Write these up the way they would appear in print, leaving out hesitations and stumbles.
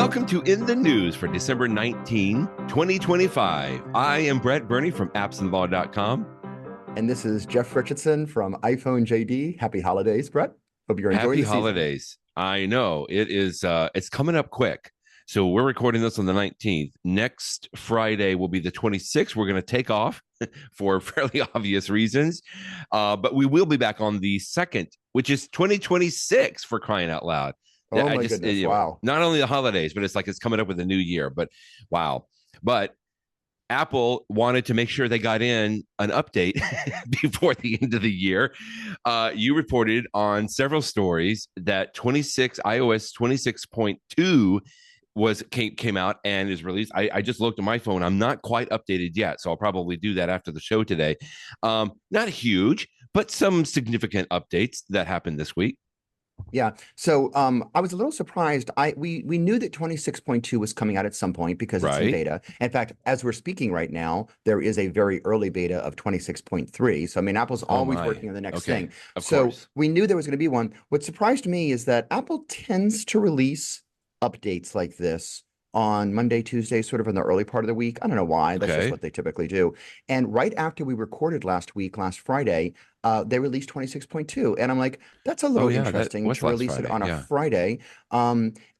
Welcome to In the News for December 19, 2025. I am Brett Burney from appsandlaw.com. And this is Jeff Richardson from iPhone JD. Happy holidays, Brett. Hope you're enjoying Happy the season. holidays. I know it is. It's coming up quick. So we're recording this on the 19th. Next Friday will be the 26th. We're going to take off for fairly obvious reasons. But we will be back on the 2nd, which is 2026 for crying out loud. Oh my goodness, wow. Not only the holidays, but it's like it's coming up with a new year. But wow. But Apple wanted to make sure they got in an update before the end of the year. You reported on several stories that iOS 26.2 came out and is released. I just looked at my phone. I'm not quite updated yet, so I'll probably do that after the show today. Not huge, but some significant updates that happened this week. Yeah. So I was a little surprised. We knew that 26.2 was coming out at some point because it's in beta. In fact, as we're speaking right now, there is a very early beta of 26.3. So I mean, Apple's always working on the next thing. Of course. We knew there was going to be one. What surprised me is that Apple tends to release updates like this on Monday, Tuesday, sort of in the early part of the week. I don't know why. That's just what they typically do. And right after we recorded last Friday, they released 26.2. And I'm like, that's a little interesting to release it on a Friday.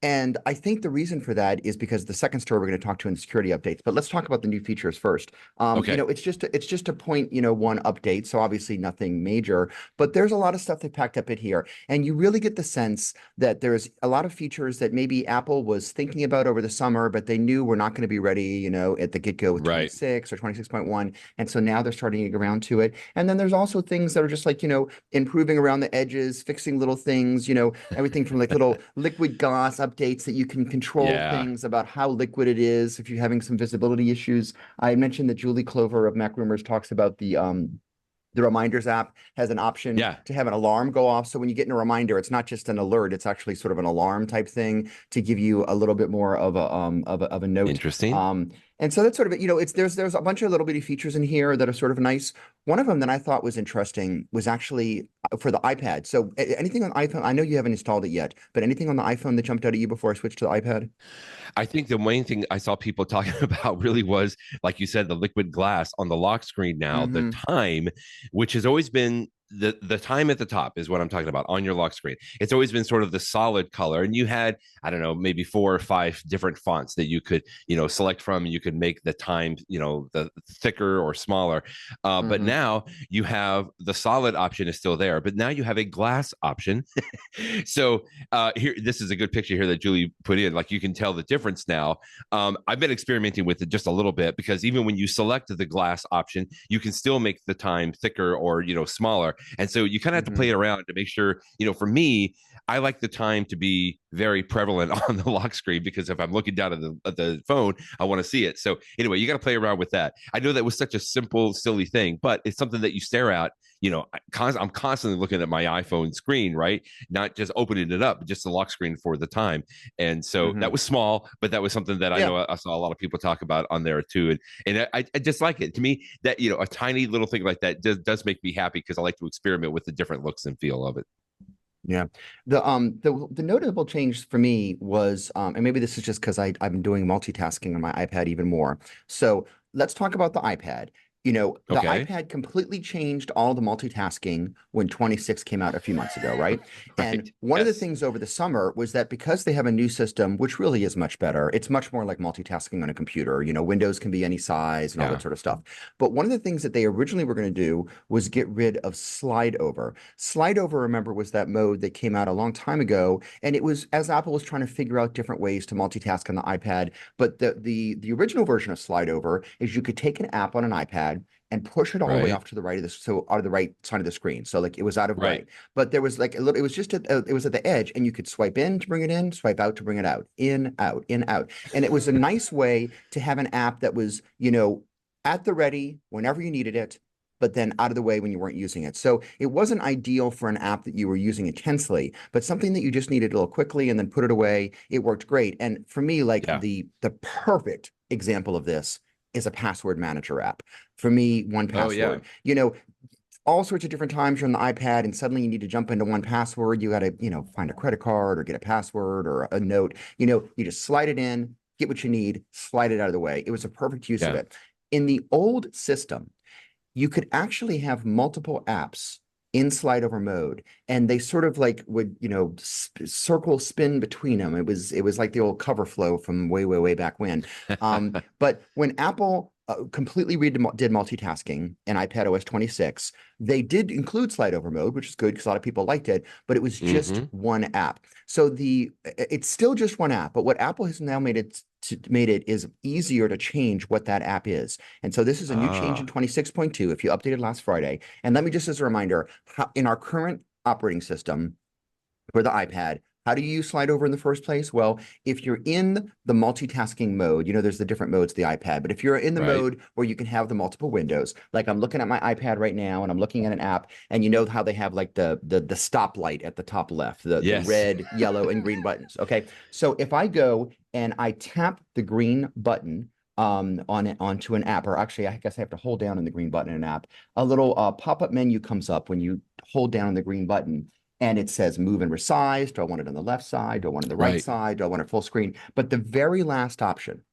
And I think the reason for that is because the second story we're going to talk to in security updates. But let's talk about the new features first. You know, it's just a 0.1 update. So obviously nothing major, but there's a lot of stuff they packed up in here. And you really get the sense that there's a lot of features that maybe Apple was thinking about over the summer, but they knew we're not going to be ready, you know, at the get-go with 26 or 26.1. And so now they're starting to get around to it. And then there's also things that are just like, you know, improving around the edges, fixing little things, you know, everything from like little liquid gloss updates that you can control things about how liquid it is if you're having some visibility issues. I mentioned that Juli Clover of MacRumors talks about the Reminders app has an option to have an alarm go off. So when you get in a reminder, it's not just an alert; it's actually sort of an alarm type thing to give you a little bit more of a note. Interesting. And so that's sort of it. You know, there's a bunch of little bitty features in here that are sort of nice. One of them that I thought was interesting was actually for the iPad. So anything on iPhone, I know you haven't installed it yet, but anything on the iPhone that jumped out at you before I switched to the iPad? I think the main thing I saw people talking about really was, like you said, the liquid glass on the lock screen now, the time, which has always been the time at the top is what I'm talking about on your lock screen. It's always been sort of the solid color. And you had, I don't know, maybe 4 or 5 different fonts that you could, you know, select from, and you could make the time, you know, the thicker or smaller. But now you have the solid option is still there, but now you have a glass option. So here, this is a good picture here that Juli put in. Like you can tell the difference now. I've been experimenting with it just a little bit because even when you select the glass option, you can still make the time thicker or, you know, smaller. And so you kind of have to play it around to make sure, you know, for me, I like the time to be very prevalent on the lock screen because if I'm looking down at the phone, I want to see it. So anyway, you got to play around with that. I know that was such a simple, silly thing, but it's something that you stare at. You know, I'm constantly looking at my iPhone screen, right? Not just opening it up, just the lock screen for the time. And so that was small, but that was something that I know I saw a lot of people talk about on there too. And I just like it. To me, that, you know, a tiny little thing like that does make me happy because I like to experiment with the different looks and feel of it. Yeah, the notable change for me was, and maybe this is just because I'm doing multitasking on my iPad even more. So let's talk about the iPad. You know, the iPad completely changed all the multitasking when 26 came out a few months ago, right? And one of the things over the summer was that because they have a new system, which really is much better, it's much more like multitasking on a computer. You know, Windows can be any size and all that sort of stuff. But one of the things that they originally were going to do was get rid of slide over. Slide over, remember, was that mode that came out a long time ago. And it was as Apple was trying to figure out different ways to multitask on the iPad. But the original version of slide over is you could take an app on an iPad and push it all the way off to the right of out of the right side of the screen. So like it was out of right, but there was like a little, it was just, it was at the edge and you could swipe in to bring it in, swipe out to bring it out, in, out, in, out. And it was a nice way to have an app that was, you know, at the ready whenever you needed it, but then out of the way when you weren't using it. So it wasn't ideal for an app that you were using intensely, but something that you just needed a little quickly and then put it away. It worked great. And for me, like the perfect example of this is a password manager app. For me, 1Password. You know, all sorts of different times you're on the iPad and suddenly you need to jump into 1Password. You got to, find a credit card or get a password or a note. You just slide it in, get what you need, slide it out of the way. It was a perfect use of it. In the old system, you could actually have multiple apps in slide over mode, and they sort of like would circle spin between them. It was like the old cover flow from way back when. But when Apple completely did multitasking in iPadOS 26, they did include slide over mode, which is good because a lot of people liked it, but it was just one app. So it's still just one app, but what Apple has now made it is easier to change what that app is. And so this is a new change in 26.2 if you updated last Friday. And let me just as a reminder, in our current operating system for the iPad, how do you use slide over in the first place? Well, if you're in the multitasking mode, there's the different modes of the iPad, but if you're in the mode where you can have the multiple windows, like I'm looking at my iPad right now and I'm looking at an app, and you know how they have like the stoplight at the top left, the red, yellow, and green buttons. Okay. So if I go and I tap the green button onto an app, or actually I guess I have to hold down on the green button in an app, a little pop-up menu comes up when you hold down on the green button. And it says move and resize. Do I want it on the left side? Do I want it on the right side? Do I want it full screen? But the very last option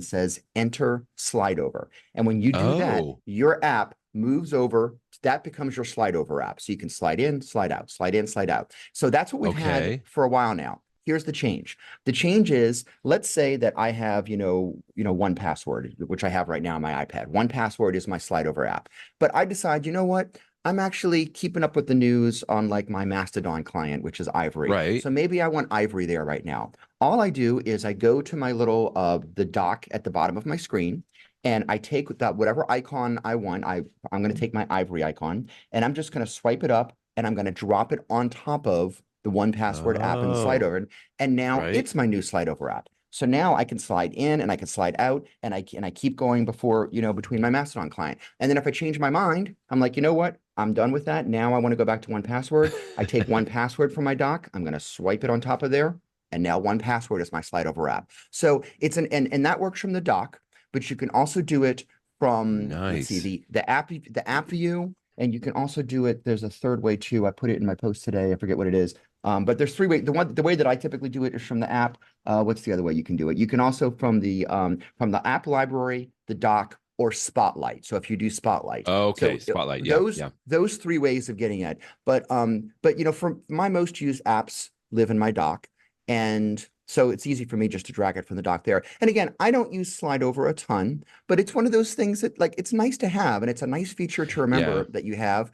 says enter slide over. And when you do that, your app moves over. That becomes your slide over app. So you can slide in, slide out, slide in, slide out. So that's what we've had for a while now. Here's the change. The change is, let's say that I have, 1Password, which I have right now on my iPad. 1Password is my slide over app. But I decide, you know what? I'm actually keeping up with the news on like my Mastodon client, which is Ivory. Right. So maybe I want Ivory there right now. All I do is I go to my little the dock at the bottom of my screen, and I take that whatever icon I want. I'm going to take my Ivory icon, and I'm just going to swipe it up, and I'm going to drop it on top of the 1Password app and slide over. And now it's my new slide over app. So now I can slide in and I can slide out, and I keep going between my Mastodon client. And then if I change my mind, I'm like, you know what? I'm done with that. Now I want to go back to 1Password. I take 1Password from my dock. I'm going to swipe it on top of there. And now 1Password is my slide over app. So it's and that works from the dock, but you can also do it from, let's see, the app view. And you can also do it. There's a third way too. I put it in my post today. I forget what it is. But there's three ways. The way that I typically do it is from the app. What's the other way you can do it? You can also from the app library, the dock, or Spotlight. So if you do Spotlight, Spotlight. Those three ways of getting it. But for my most used apps live in my dock, and so it's easy for me just to drag it from the dock there. And again, I don't use slide over a ton, but it's one of those things that it's nice to have, and it's a nice feature to remember that you have.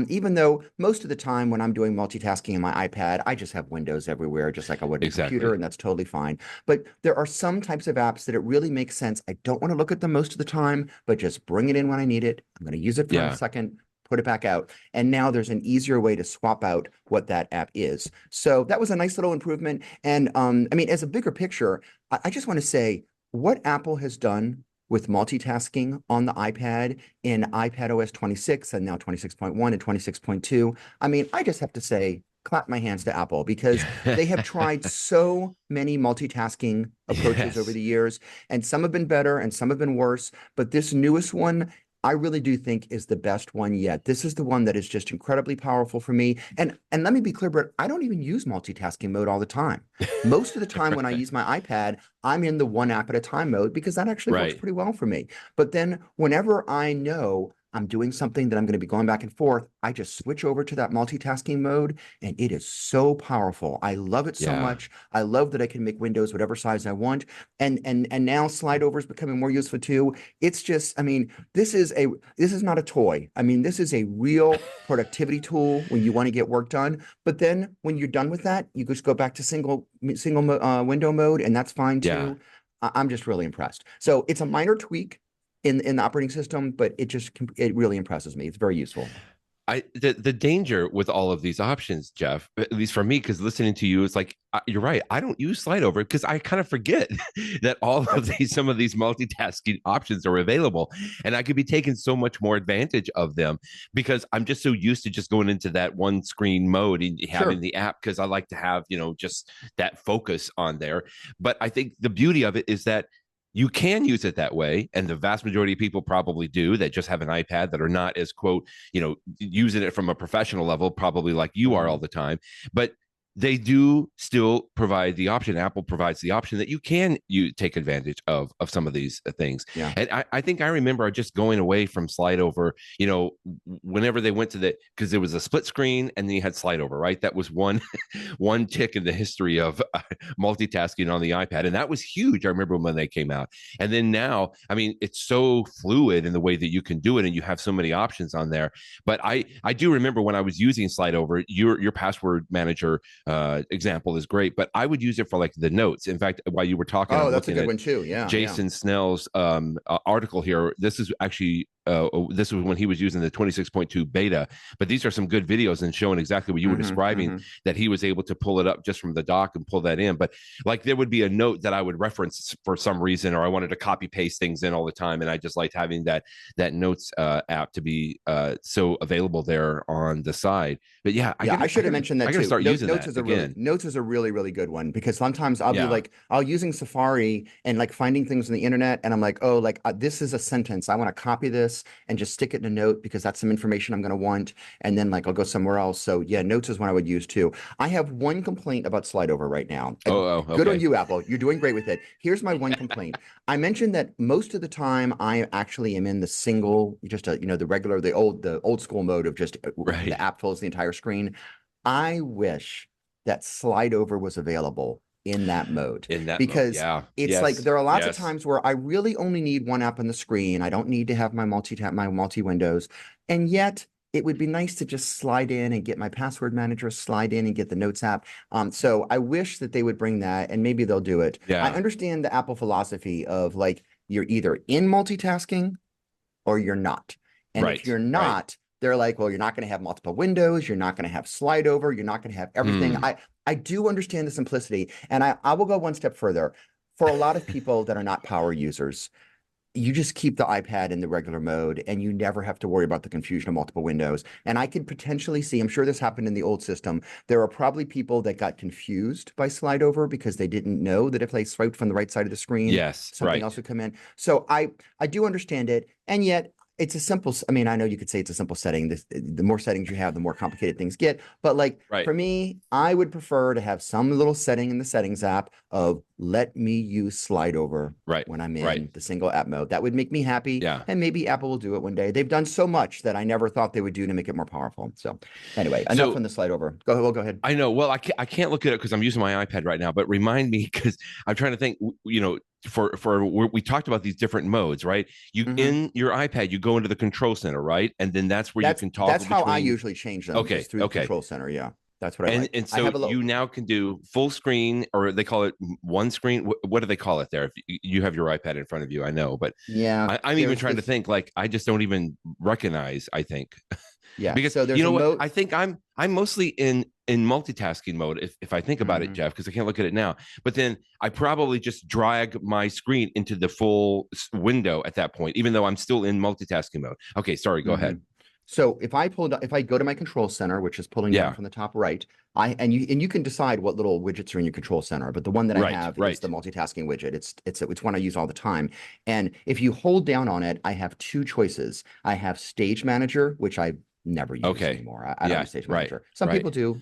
Even though most of the time when I'm doing multitasking in my iPad, I just have windows everywhere, just like I would in a computer, and that's totally fine. But there are some types of apps that it really makes sense. I don't want to look at them most of the time, but just bring it in when I need it. I'm going to use it for a second, put it back out. And now there's an easier way to swap out what that app is. So that was a nice little improvement. And as a bigger picture, I just want to say what Apple has done with multitasking on the iPad in iPadOS 26 and now 26.1 and 26.2. I just have to say, clap my hands to Apple, because they have tried so many multitasking approaches over the years, and some have been better and some have been worse. But this newest one, I really do think is the best one yet. This is the one that is just incredibly powerful for me. And let me be clear, Brett, I don't even use multitasking mode all the time. Most of the time when I use my iPad, I'm in the one app at a time mode, because that actually works pretty well for me. But then whenever I know I'm doing something that I'm going to be going back and forth, I just switch over to that multitasking mode, and it is so powerful. I love it so much. I love that I can make windows whatever size I want. And now slide over is becoming more useful too. It's just, this is not a toy. This is a real productivity tool when you want to get work done. But then when you're done with that, you just go back to single window mode, and that's fine too. I'm just really impressed. So it's a minor tweak in the operating system, but it really impresses me. It's very useful. The danger with all of these options, Jeff, at least for me, because listening to you, it's like, you're right. I don't use slide over because I kind of forget that all of some of these multitasking options are available, and I could be taking so much more advantage of them because I'm just so used to just going into that one screen mode and having the app, because I like to have, just that focus on there. But I think the beauty of it is that you can use it that way, and the vast majority of people probably do that just have an iPad that are not as quote, using it from a professional level, probably like you are all the time. But they do still provide the option. Apple provides the option that you take advantage of some of these things. Yeah. And I think I remember just going away from slide over, whenever they went to because there was a split screen and then you had slide over, right? That was one tick in the history of multitasking on the iPad. And that was huge. I remember when they came out. And then now, I mean, it's so fluid in the way that you can do it and you have so many options on there. But I do remember when I was using slide over, your password manager example is great, but I would use it for like the notes. In fact, while you were talking, that's a good one too. Yeah, Jason Snell's article here. This is actually this was when he was using the 26.2 beta, but these are some good videos and showing exactly what you were describing, that he was able to pull it up just from the dock and pull that in. But like there would be a note that I would reference for some reason, or I wanted to copy paste things in all the time, and I just liked having that notes app to be so available there on the side. But I should have mentioned that too. Start using notes that Notes is a really, really good one, because sometimes I'll be like, I'll using Safari and like finding things on the internet, and I'm like, oh, like this is a sentence. I want to copy this and just stick it in a note because that's some information I'm going to want. And then like I'll go somewhere else. So yeah, notes is one I would use too. I have one complaint about slide over right now. Okay. Good on you, Apple. You're doing great with it. Here's my one complaint. I mentioned that most of the time I actually am in the single, just the old school mode of just the app fills the entire screen. I wish that slide over was available in that mode, because it's like there are lots of times where I really only need one app on the screen. I don't need to have my multi windows, and yet it would be nice to just slide in and get my password manager, slide in and get the notes app. So I wish that they would bring that, and maybe they'll do it. I understand the Apple philosophy of like you're either in multitasking or you're not, and if you're not, they're like, well, you're not going to have multiple windows. You're not going to have slide over. You're not going to have everything. I do understand the simplicity, and I will go one step further. For a lot of people that are not power users, you just keep the iPad in the regular mode and you never have to worry about the confusion of multiple windows. And I could potentially see, I'm sure this happened in the old system, there are probably people that got confused by slide over because they didn't know that if they swiped from the right side of the screen, something else would come in. So I do understand it, and yet it's a simple, I mean, I know you could say it's a simple setting. The more settings you have, the more complicated things get. But like for me, I would prefer to have some little setting in the settings app of let me use slide over when I'm in the single app mode. That would make me happy. And maybe Apple will do it one day. They've done so much that I never thought they would do to make it more powerful. So anyway, enough on the slide over. Go ahead. I know. Well, I can't look at it because I'm using my iPad right now, but remind me, because I'm trying to think, we talked about these different modes, right? You in your iPad, you go into the control center, right? And then that's where you can toggle. That's how I usually change them. Through the control center. Yeah. That's what I like. And so you now can do full screen, or they call it one screen. What do they call it there? If you have your iPad in front of you, I know, but I'm even trying to think, like, I just don't even recognize, I think. Because so you know what? I think I'm mostly in multitasking mode if I think about it, Jeff, because I can't look at it now. But then I probably just drag my screen into the full window at that point, even though I'm still in multitasking mode. Okay, sorry, go ahead. So if I go to my control center, which is pulling down from the top right, and you can decide what little widgets are in your control center, but the one that I have is the multitasking widget. It's one I use all the time. And if you hold down on it, I have two choices. I have Stage Manager, which I never use anymore. I don't use Stage Manager. Some people do,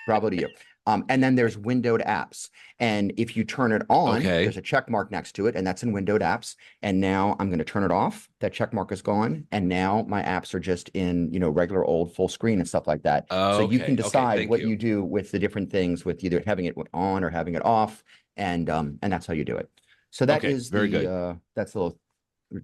bravo to you. And then there's windowed apps. And if you turn it on, there's a check mark next to it, and that's in windowed apps. And now I'm going to turn it off. That check mark is gone. And now my apps are just in, regular old full screen and stuff like that. So you can decide what you do with the different things, with either having it on or having it off. And that's how you do it. So that is very good. That's a little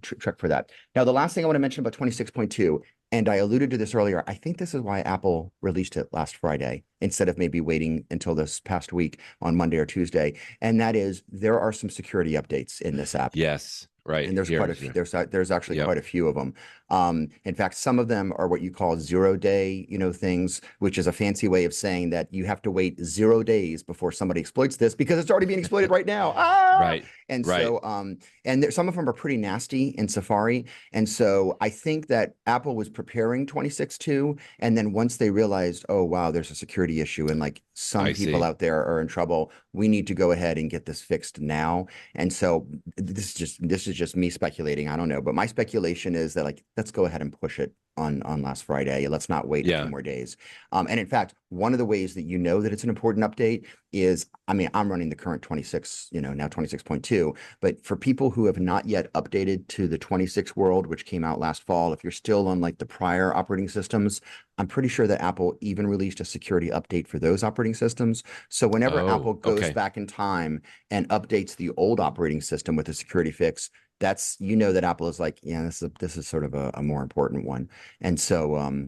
trick for that. Now, the last thing I want to mention about 26.2, and I alluded to this earlier, I think this is why Apple released it last Friday instead of maybe waiting until this past week on Monday or Tuesday. And that is, there are some security updates in this app. Yes, right. And there's quite a few. There's actually quite a few of them. In fact, some of them are what you call 0-day, things, which is a fancy way of saying that you have to wait 0 days before somebody exploits this because it's already being exploited right now. Right. And right. so, some of them are pretty nasty in Safari. And so I think that Apple was preparing 26.2. And then once they realized, oh, wow, there's a security issue and like some people out there are in trouble, we need to go ahead and get this fixed now. And so this is just me speculating. I don't know. But my speculation is that like, let's go ahead and push it on last Friday. Let's not wait a few more days. And in fact, one of the ways that that it's an important update is, I mean, I'm running the current 26, now 26.2, but for people who have not yet updated to the 26 world, which came out last fall, if you're still on like the prior operating systems, I'm pretty sure that Apple even released a security update for those operating systems. So whenever Apple goes back in time and updates the old operating system with a security fix, that's, that Apple is like, yeah, this is sort of a more important one. And so,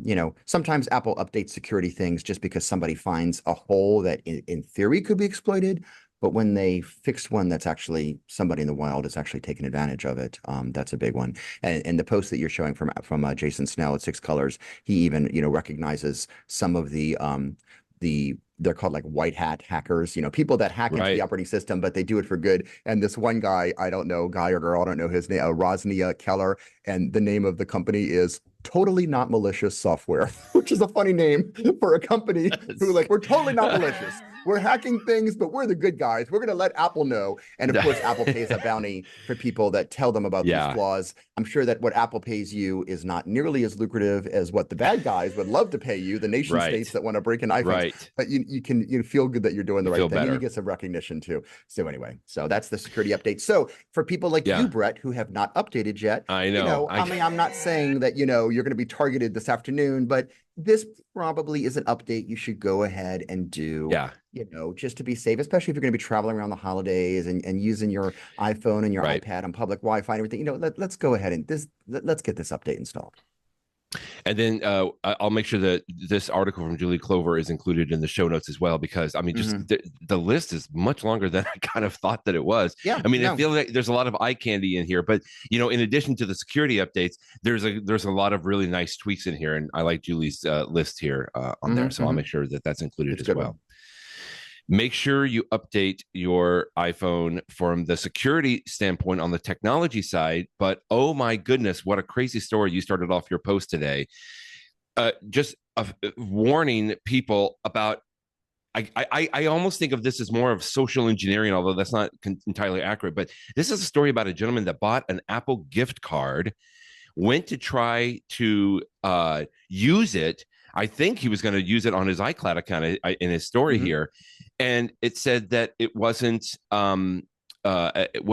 sometimes Apple updates security things just because somebody finds a hole that in theory could be exploited. But when they fixed one that's actually somebody in the wild is actually taking advantage of it, that's a big one. And the post that you're showing from Jason Snell at 6colors, he even, recognizes some of the they're called like white hat hackers, people that hack into the operating system, but they do it for good. And this one guy, I don't know, guy or girl, I don't know his name, Rosnia Keller. And the name of the company is Totally Not Malicious Software, which is a funny name for a company who like, we're totally not malicious. We're hacking things, but we're the good guys. We're going to let Apple know. And of course, Apple pays a bounty for people that tell them about these flaws. I'm sure that what Apple pays you is not nearly as lucrative as what the bad guys would love to pay you, the nation states that want to break in iPhones. But you can feel good that you're doing the right thing. Better. And you get some recognition too. So anyway, so that's the security update. So for people like you, Brett, who have not updated yet, I know. I mean, I'm not saying that, you're going to be targeted this afternoon, but this probably is an update you should go ahead and do, just to be safe, especially if you're going to be traveling around the holidays and using your iPhone and your iPad on public Wi-Fi and everything. Let's go ahead and let's get this update installed. And then I'll make sure that this article from Juli Clover is included in the show notes as well, because I mean, just the list is much longer than I kind of thought that it was. Yeah, I mean, I feel like there's a lot of eye candy in here, but in addition to the security updates, there's a lot of really nice tweaks in here, and I like Juli's list here on there, so I'll make sure that that's included as well. Make sure you update your iPhone from the security standpoint on the technology side. But oh my goodness, what a crazy story you started off your post today. Just warning people about, I almost think of this as more of social engineering, although that's not entirely accurate. But this is a story about a gentleman that bought an Apple gift card, went to try to use it. I think he was going to use it on his iCloud account in his story here. And it said that it wasn't, what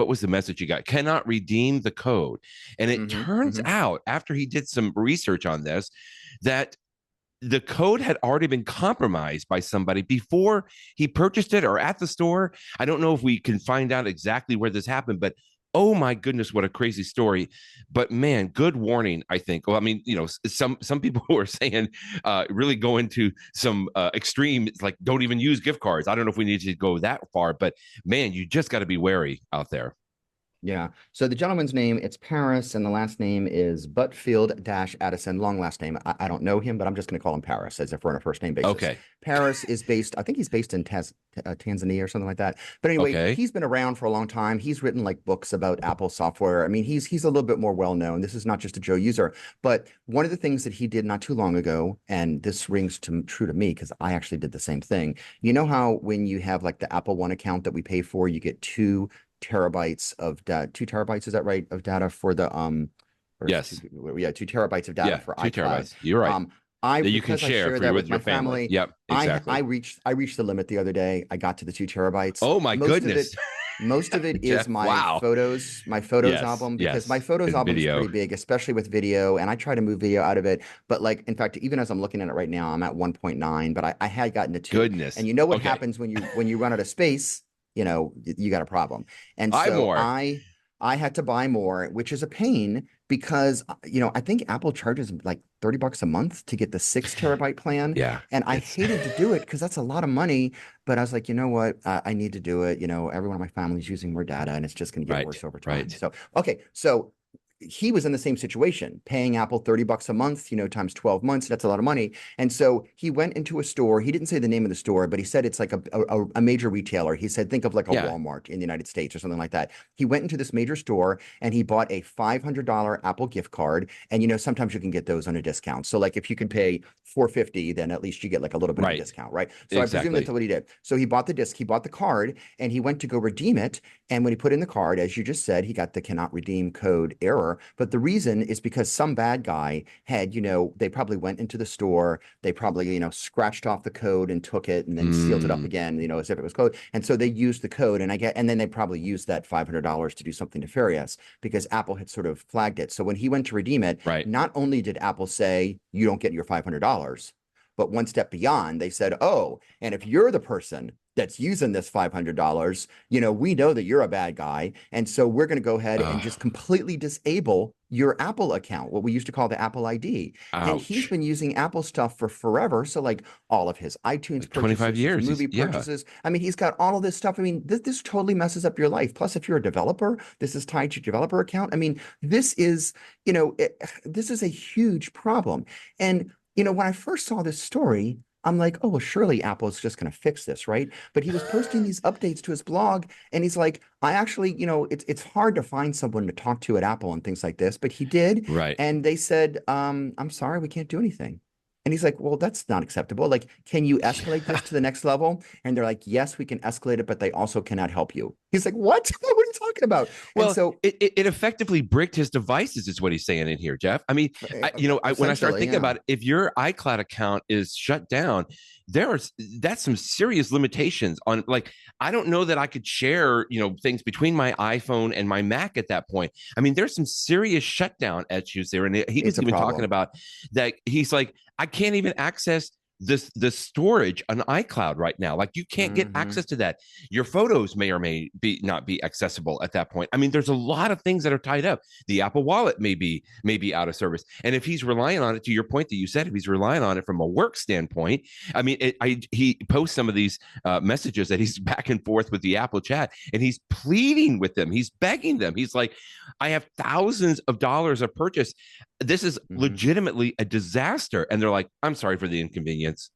was the message he got? Cannot redeem the code. And it turns out, after he did some research on this, that the code had already been compromised by somebody before he purchased it or at the store. I don't know if we can find out exactly where this happened, but oh my goodness, what a crazy story. But man, good warning, I think. Well, I mean, some people who are saying really go into some extreme, like don't even use gift cards. I don't know if we need to go that far, but man, you just got to be wary out there. Yeah. So the gentleman's name, it's Paris, and the last name is Butfield-Addison. Long last name. I don't know him, but I'm just going to call him Paris as if we're on a first name basis. Okay. Paris is based, I think he's based in Tanzania or something like that. But anyway, he's been around for a long time. He's written like books about Apple software. I mean, he's a little bit more well known. This is not just a Joe user. But one of the things that he did not too long ago, and this rings true to me because I actually did the same thing. You know how when you have like the Apple One account that we pay for, you get 2 terabytes of data, 2 terabytes, is that right, of data for the yes, 2 terabytes of data for 2 iCloud. Terabytes. You're right. That you can share that with my your family. Yep, exactly. I reached the limit the other day. I got to the 2 terabytes. Oh my goodness. Most of it is my photos album, because my photos album is pretty big, especially with video, and I try to move video out of it. But like, in fact, even as I'm looking at it right now, I'm at 1.9, but I had gotten to 2. Goodness. And you know what happens when you run out of space? You got a problem. And so I had to buy more, which is a pain because, I think Apple charges like $30 a month to get the 6 terabyte plan. Yeah. And I hated to do it because that's a lot of money. But I was like, you know what? I need to do it. Everyone in my family is using more data and it's just going to get worse over time. So, okay. So he was in the same situation, paying Apple $30 a month, times 12 months. That's a lot of money. And so he went into a store. He didn't say the name of the store, but he said it's like a major retailer. He said, think of like a Walmart in the United States or something like that. He went into this major store and he bought a $500 Apple gift card. And, sometimes you can get those on a discount. So like if you can pay $450, then at least you get like a little bit of a discount, right? So I presume that's what he did. So he bought the disc, he bought the card, and he went to go redeem it. And when he put in the card, as you just said, he got the cannot redeem code error. But the reason is because some bad guy had, they probably went into the store, they probably, scratched off the code and took it and then sealed it up again, as if it was code. And so they used the code, and then they probably used that $500 to do something nefarious because Apple had sort of flagged it. So when he went to redeem it, not only did Apple say, you don't get your $500, but one step beyond, they said, oh, and if you're the person that's using this $500, we know that you're a bad guy. And so we're going to go ahead and just completely disable your Apple account, what we used to call the Apple ID. Ouch. And he's been using Apple stuff for forever. So like all of his iTunes purchases, 25 years, movie purchases. I mean, he's got all of this stuff. I mean, this totally messes up your life. Plus, if you're a developer, this is tied to your developer account. I mean, this is, this is a huge problem. And, when I first saw this story, I'm like, oh, well, surely Apple is just going to fix this, right? But he was posting these updates to his blog, and he's like, I actually, it's hard to find someone to talk to at Apple and things like this, but he did. Right. And they said, I'm sorry, we can't do anything. And he's like, well, that's not acceptable. Like, can you escalate this to the next level? And they're like, yes, we can escalate it, but they also cannot help you. He's like, what? What are you talking about? Well, and so it effectively bricked his devices, is what he's saying in here, Jeff. I mean, when I start thinking about it, if your iCloud account is shut down, that's some serious limitations on, like, I don't know that I could share, things between my iPhone and my Mac at that point. I mean, there's some serious shutdown issues there. And he was even talking about that. He's like, I can't even access the storage on iCloud right now. Like, you can't get access to that. Your photos may or may be not be accessible at that point. I mean, there's a lot of things that are tied up. The Apple Wallet may be out of service. And if he's relying on it, to your point that you said, if he's relying on it from a work standpoint, I mean, he posts some of these messages that he's back and forth with the Apple chat, and he's pleading with them. He's begging them. He's like, I have thousands of dollars of purchase. This is legitimately a disaster. And they're like, I'm sorry for the inconvenience.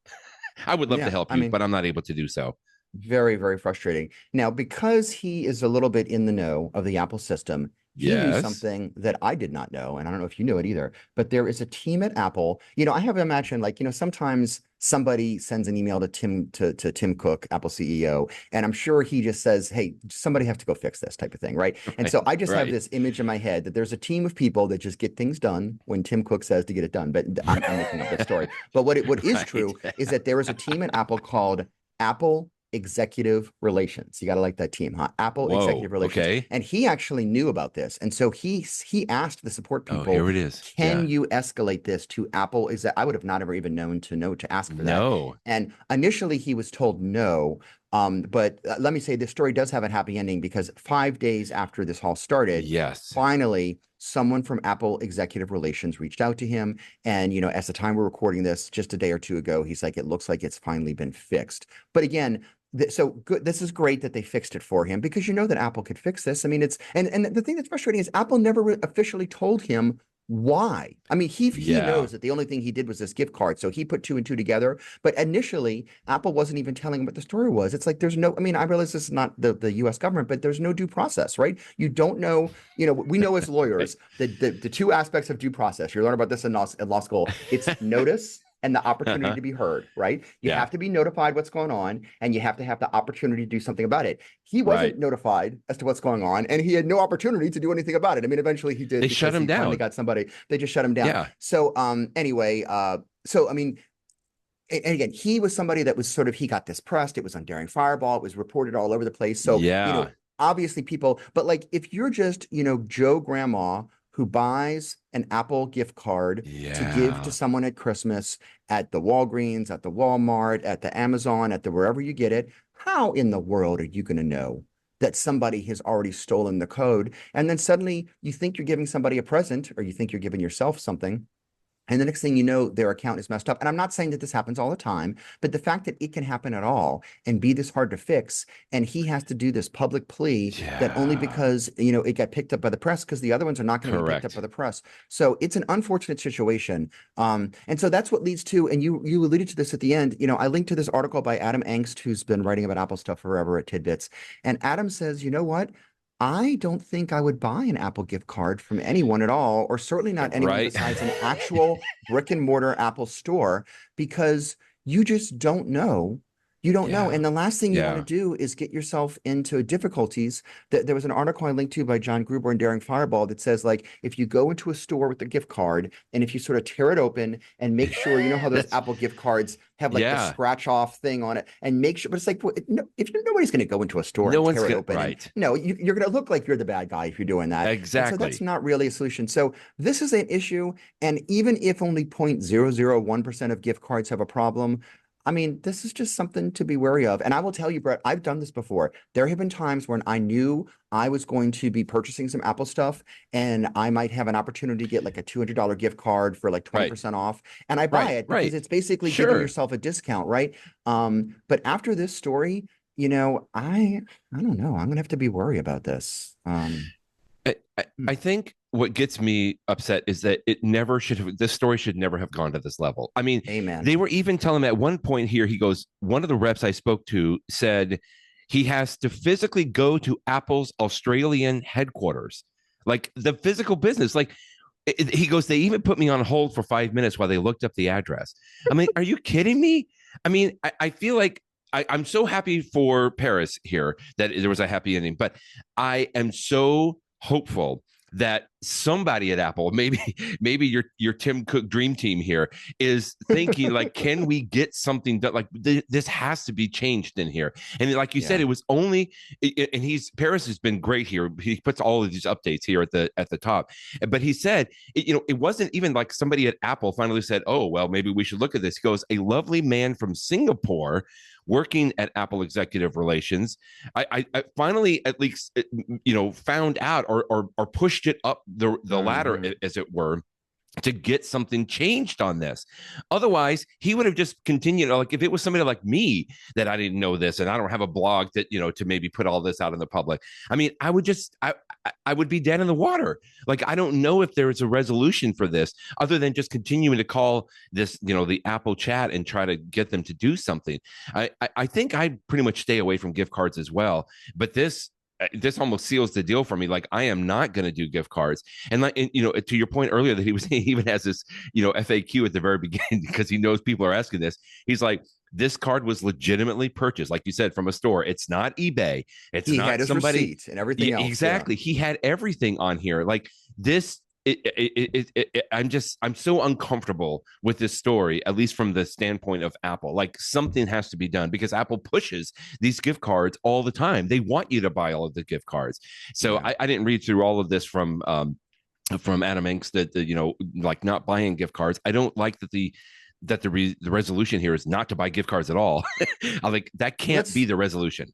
I would love to help you, but I'm not able to do so. Very, very frustrating. Now, because he is a little bit in the know of the Apple system, he knew something that I did not know, and I don't know if you knew it either, but there is a team at Apple. I have imagined, like, sometimes somebody sends an email to Tim Cook, Apple CEO, and I'm sure he just says, hey, somebody have to go fix this type of thing, right? And so I just have this image in my head that there's a team of people that just get things done when Tim Cook says to get it done, but I'm making up that story. But what is true is that there is a team at Apple called Apple Executive Relations. You got to like that team, huh? Apple Executive Relations. Okay. And he actually knew about this. And so he asked the support people, here it is. Can you escalate this to Apple? I would have not ever even known to ask for that. No. And initially he was told no. But let me say this story does have a happy ending, because 5 days after this all started, finally someone from Apple Executive Relations reached out to him. And, at the time we're recording this, just a day or two ago, he's like, it looks like it's finally been fixed. But again, so good. This is great that they fixed it for him, because that Apple could fix this. I mean, and the thing that's frustrating is Apple never officially told him why. I mean, he knows that the only thing he did was this gift card. So he put two and two together. But initially, Apple wasn't even telling him what the story was. It's like, there's no, I mean, I realize this is not the US government, but there's no due process, right? You don't know, we know as lawyers that the two aspects of due process, you learn about this in law school. It's notice and the opportunity to be heard, right? You have to be notified what's going on, and you have to have the opportunity to do something about it. He wasn't notified as to what's going on, and he had no opportunity to do anything about it. I mean, eventually he did. They shut him down. Finally got somebody. They just shut him down. Yeah. So anyway, so I mean, and again, he was somebody that was sort of, he got this pressed. It was on Daring Fireball. It was reported all over the place. So obviously people, but like, if you're just Joe Grandma who buys an Apple gift card to give to someone at Christmas at the Walgreens, at the Walmart, at the Amazon, at the wherever you get it, how in the world are you going to know that somebody has already stolen the code? And then suddenly you think you're giving somebody a present, or you think you're giving yourself something, And the next thing you know, their account is messed up. And I'm not saying that this happens all the time, but the fact that it can happen at all and be this hard to fix, and he has to do this public plea that only Yeah. because, you know, it got picked up by the press, because the other ones are not going to be picked up by Correct. the press. So it's an unfortunate situation. And so that's what leads to, and you alluded to this at the end, you know, I linked to this article by Adam Engst, who's been writing about Apple stuff forever at TidBITS. And Adam says, you know what? I don't think I would buy an Apple gift card from anyone at all, or certainly not anyone Right. besides an actual brick and mortar Apple store, because you just don't know. You don't know. Yeah. And the last thing you want to Yeah. do is get yourself into difficulties. There was an article I linked to by John Gruber and Daring Fireball that says, like, if you go into a store with a gift card and if you sort of tear it open and make sure, you know how those That's Apple gift cards have like the yeah. scratch off thing on it, and make sure, but it's like, no, if nobody's going to go into a store No and one's tear it gonna open, and right. no, you're going to look like you're the bad guy if you're doing that. And so that's Exactly. not really a solution. So this is an issue. And even if only 0.001% of gift cards have a problem, I mean, this is just something to be wary of. And I will tell you, Brett, I've done this before. There have been times when I knew I was going to be purchasing some Apple stuff and I might have an opportunity to get like a $200 gift card for like Right. 20% off. And I buy Right. it because Right. it's basically giving Sure. yourself a discount, right? But after this story, you know, I don't know. I'm gonna have to be worried about this. I think what gets me upset is that it never should have, this story should never have gone to this level. I mean, Amen. they were even telling him at one point here, he goes, one of the reps I spoke to said he has to physically go to Apple's Australian headquarters, like the physical business. Like he goes, they even put me on hold for 5 minutes while they looked up the address. I mean, are you kidding me? I mean, I feel like I'm so happy for Paris here that there was a happy ending, but I am so hopeful that somebody at Apple, maybe your Tim Cook dream team here, is thinking like, can we get something that like this has to be changed in here? And like you said, Yeah. it was only, and Paris has been great here. He puts all of these updates here at the top, but he said, it wasn't even like somebody at Apple finally said, oh well, maybe we should look at this. He goes, a lovely man from Singapore working at Apple Executive Relations, I finally at least found out or pushed it up the ladder, as it were, to get something changed on this. Otherwise, he would have just continued. Like if it was somebody like me that I didn't know this and I don't have a blog that, to maybe put all this out in the public. I mean, I would be dead in the water. Like, I don't know if there is a resolution for this other than just continuing to call this, the Apple chat and try to get them to do something. I think I'd pretty much stay away from gift cards as well. But this almost seals the deal for me. Like, I am not going to do gift cards. And like, to your point earlier that he even has this, FAQ at the very beginning because he knows people are asking this. He's like, this card was legitimately purchased, like you said, from a store. It's not eBay. It's He not had his somebody. receipt and everything else. Exactly. Yeah. He had everything on here. Like this. I'm so uncomfortable with this story, at least from the standpoint of Apple. Like, something has to be done because Apple pushes these gift cards all the time. They want you to buy all of the gift cards. So Yeah. I didn't read through all of this from Adam Engst that like not buying gift cards. I don't like that the resolution here is not to buy gift cards at all. I like that can't be the resolution.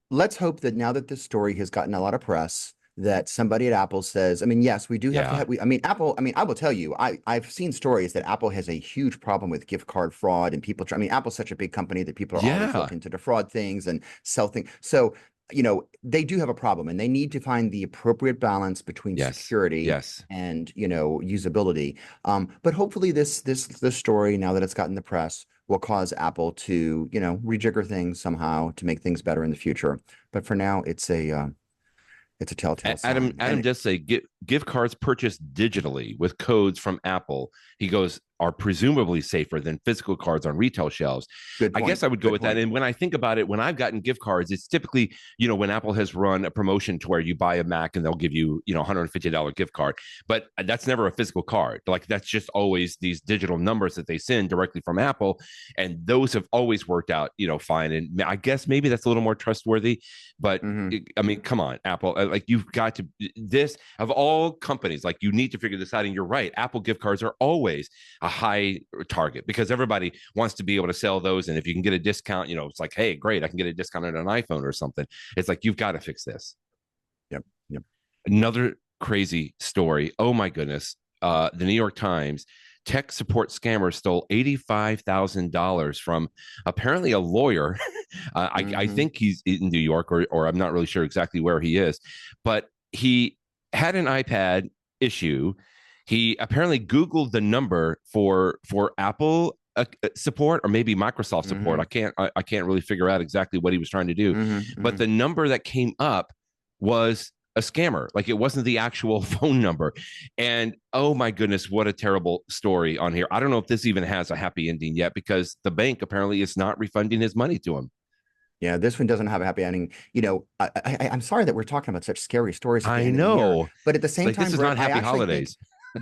Let's hope that now that this story has gotten a lot of press, that somebody at Apple says, I mean, yes, we do have to have, Apple, I will tell you, I've seen stories that Apple has a huge problem with gift card fraud and people Apple's such a big company that people are always looking to defraud things and sell things. So, they do have a problem and they need to find the appropriate balance between security and, usability. But hopefully this story, now that it's gotten the press, will cause Apple to, rejigger things somehow to make things better in the future. But for now, it's a telltale sign. Adam does say gift cards purchased digitally with codes from Apple, he goes, are presumably safer than physical cards on retail shelves. I guess I would go with that. And when I think about it, when I've gotten gift cards, it's typically, when Apple has run a promotion to where you buy a Mac and they'll give you, $150 gift card. But that's never a physical card. Like, that's just always these digital numbers that they send directly from Apple. And those have always worked out, fine. And I guess maybe that's a little more trustworthy. But I mean, come on, Apple, like, you've got to, this of all companies, like, you need to figure this out. And you're right. Apple gift cards are always a high target because everybody wants to be able to sell those. And if you can get a discount, it's like, hey, great, I can get a discount on an iPhone or something. It's like, you've got to fix this. Yep. Another crazy story. Oh my goodness. The New York Times tech support scammer stole $85,000 from apparently a lawyer. I think he's in New York, or I'm not really sure exactly where he is, but he had an iPad issue. He apparently Googled the number for Apple support, or maybe Microsoft support. I can't really figure out exactly what he was trying to do, but the number that came up was a scammer. Like, it wasn't the actual phone number. And oh my goodness, what a terrible story on here. I don't know if this even has a happy ending yet, because the bank apparently is not refunding his money to him. Yeah, this one doesn't have a happy ending. You know, I'm sorry that we're talking about such scary stories at the I end of the year, know, but at the same like, time, this is Brett, not happy holidays.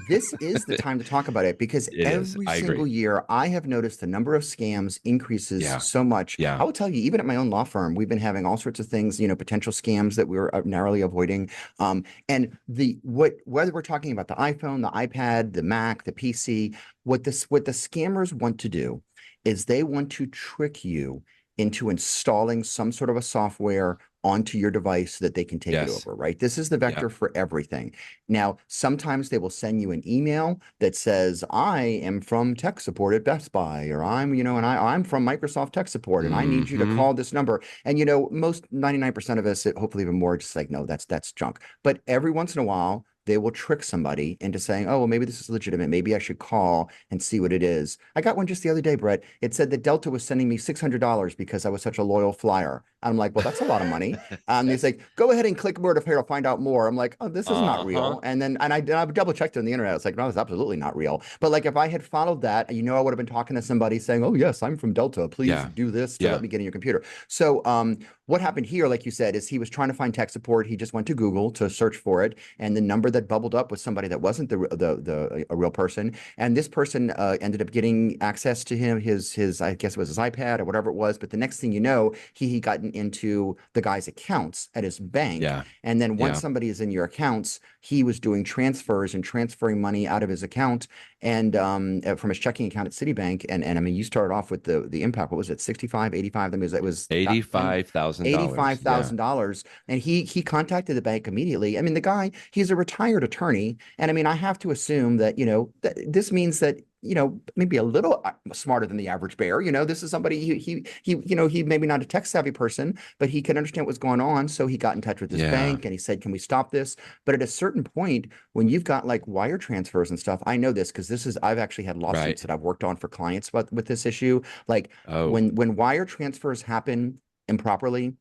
this is the time to talk about it, because It is. every I single agree. year I have noticed the number of scams increases Yeah. so much. Yeah. I will tell you, even at my own law firm, we've been having all sorts of things, you know, potential scams that we're narrowly avoiding. And whether we're talking about the iPhone, the iPad, the Mac, the PC, what the scammers want to do is they want to trick you into installing some sort of a software onto your device so that they can take it Yes. over, right? This is the Yeah. vector for everything. Now, sometimes they will send you an email that says, I am from tech support at Best Buy, or I'm, you know, and I'm from Microsoft tech support, and I need you to call this number. And, you know, most 99% of us, hopefully even more, just like, no, that's junk. But every once in a while, they will trick somebody into saying, oh, well, maybe this is legitimate. Maybe I should call and see what it is. I got one just the other day, Brett. It said that Delta was sending me $600 because I was such a loyal flyer. I'm like, well, that's a lot of money. He's like, go ahead and click more to to find out more. I'm like, oh, this is not real. And then, I double checked on the internet. I was like, no, it's absolutely not real. But like, if I had followed that, you know, I would have been talking to somebody saying, oh, yes, I'm from Delta. Please do this to let me get in your computer. So what happened here, like you said, is he was trying to find tech support. He just went to Google to search for it. And the number that bubbled up was somebody that wasn't a real person. And this person ended up getting access to his I guess it was his iPad or whatever it was. But the next thing you know, he got into the guy's accounts at his bank. Yeah. And then once somebody is in your accounts, he was doing transfers and transferring money out of his account and from his checking account at Citibank. And I mean, you started off with the impact. What was it? 65, 85? I mean, it was $85,000. $85,000. And he contacted the bank immediately. I mean, the guy, he's a retired attorney. And I mean, I have to assume that, you know, this means that, you know, maybe a little smarter than the average bear. You know, this is somebody he you know, he maybe not a tech savvy person, but he can understand what's going on. So he got in touch with his bank and he said, can we stop this? But at a certain point, when you've got like wire transfers and stuff, I know this because I've actually had lawsuits that I've worked on for clients with this issue. Like when wire transfers happen improperly,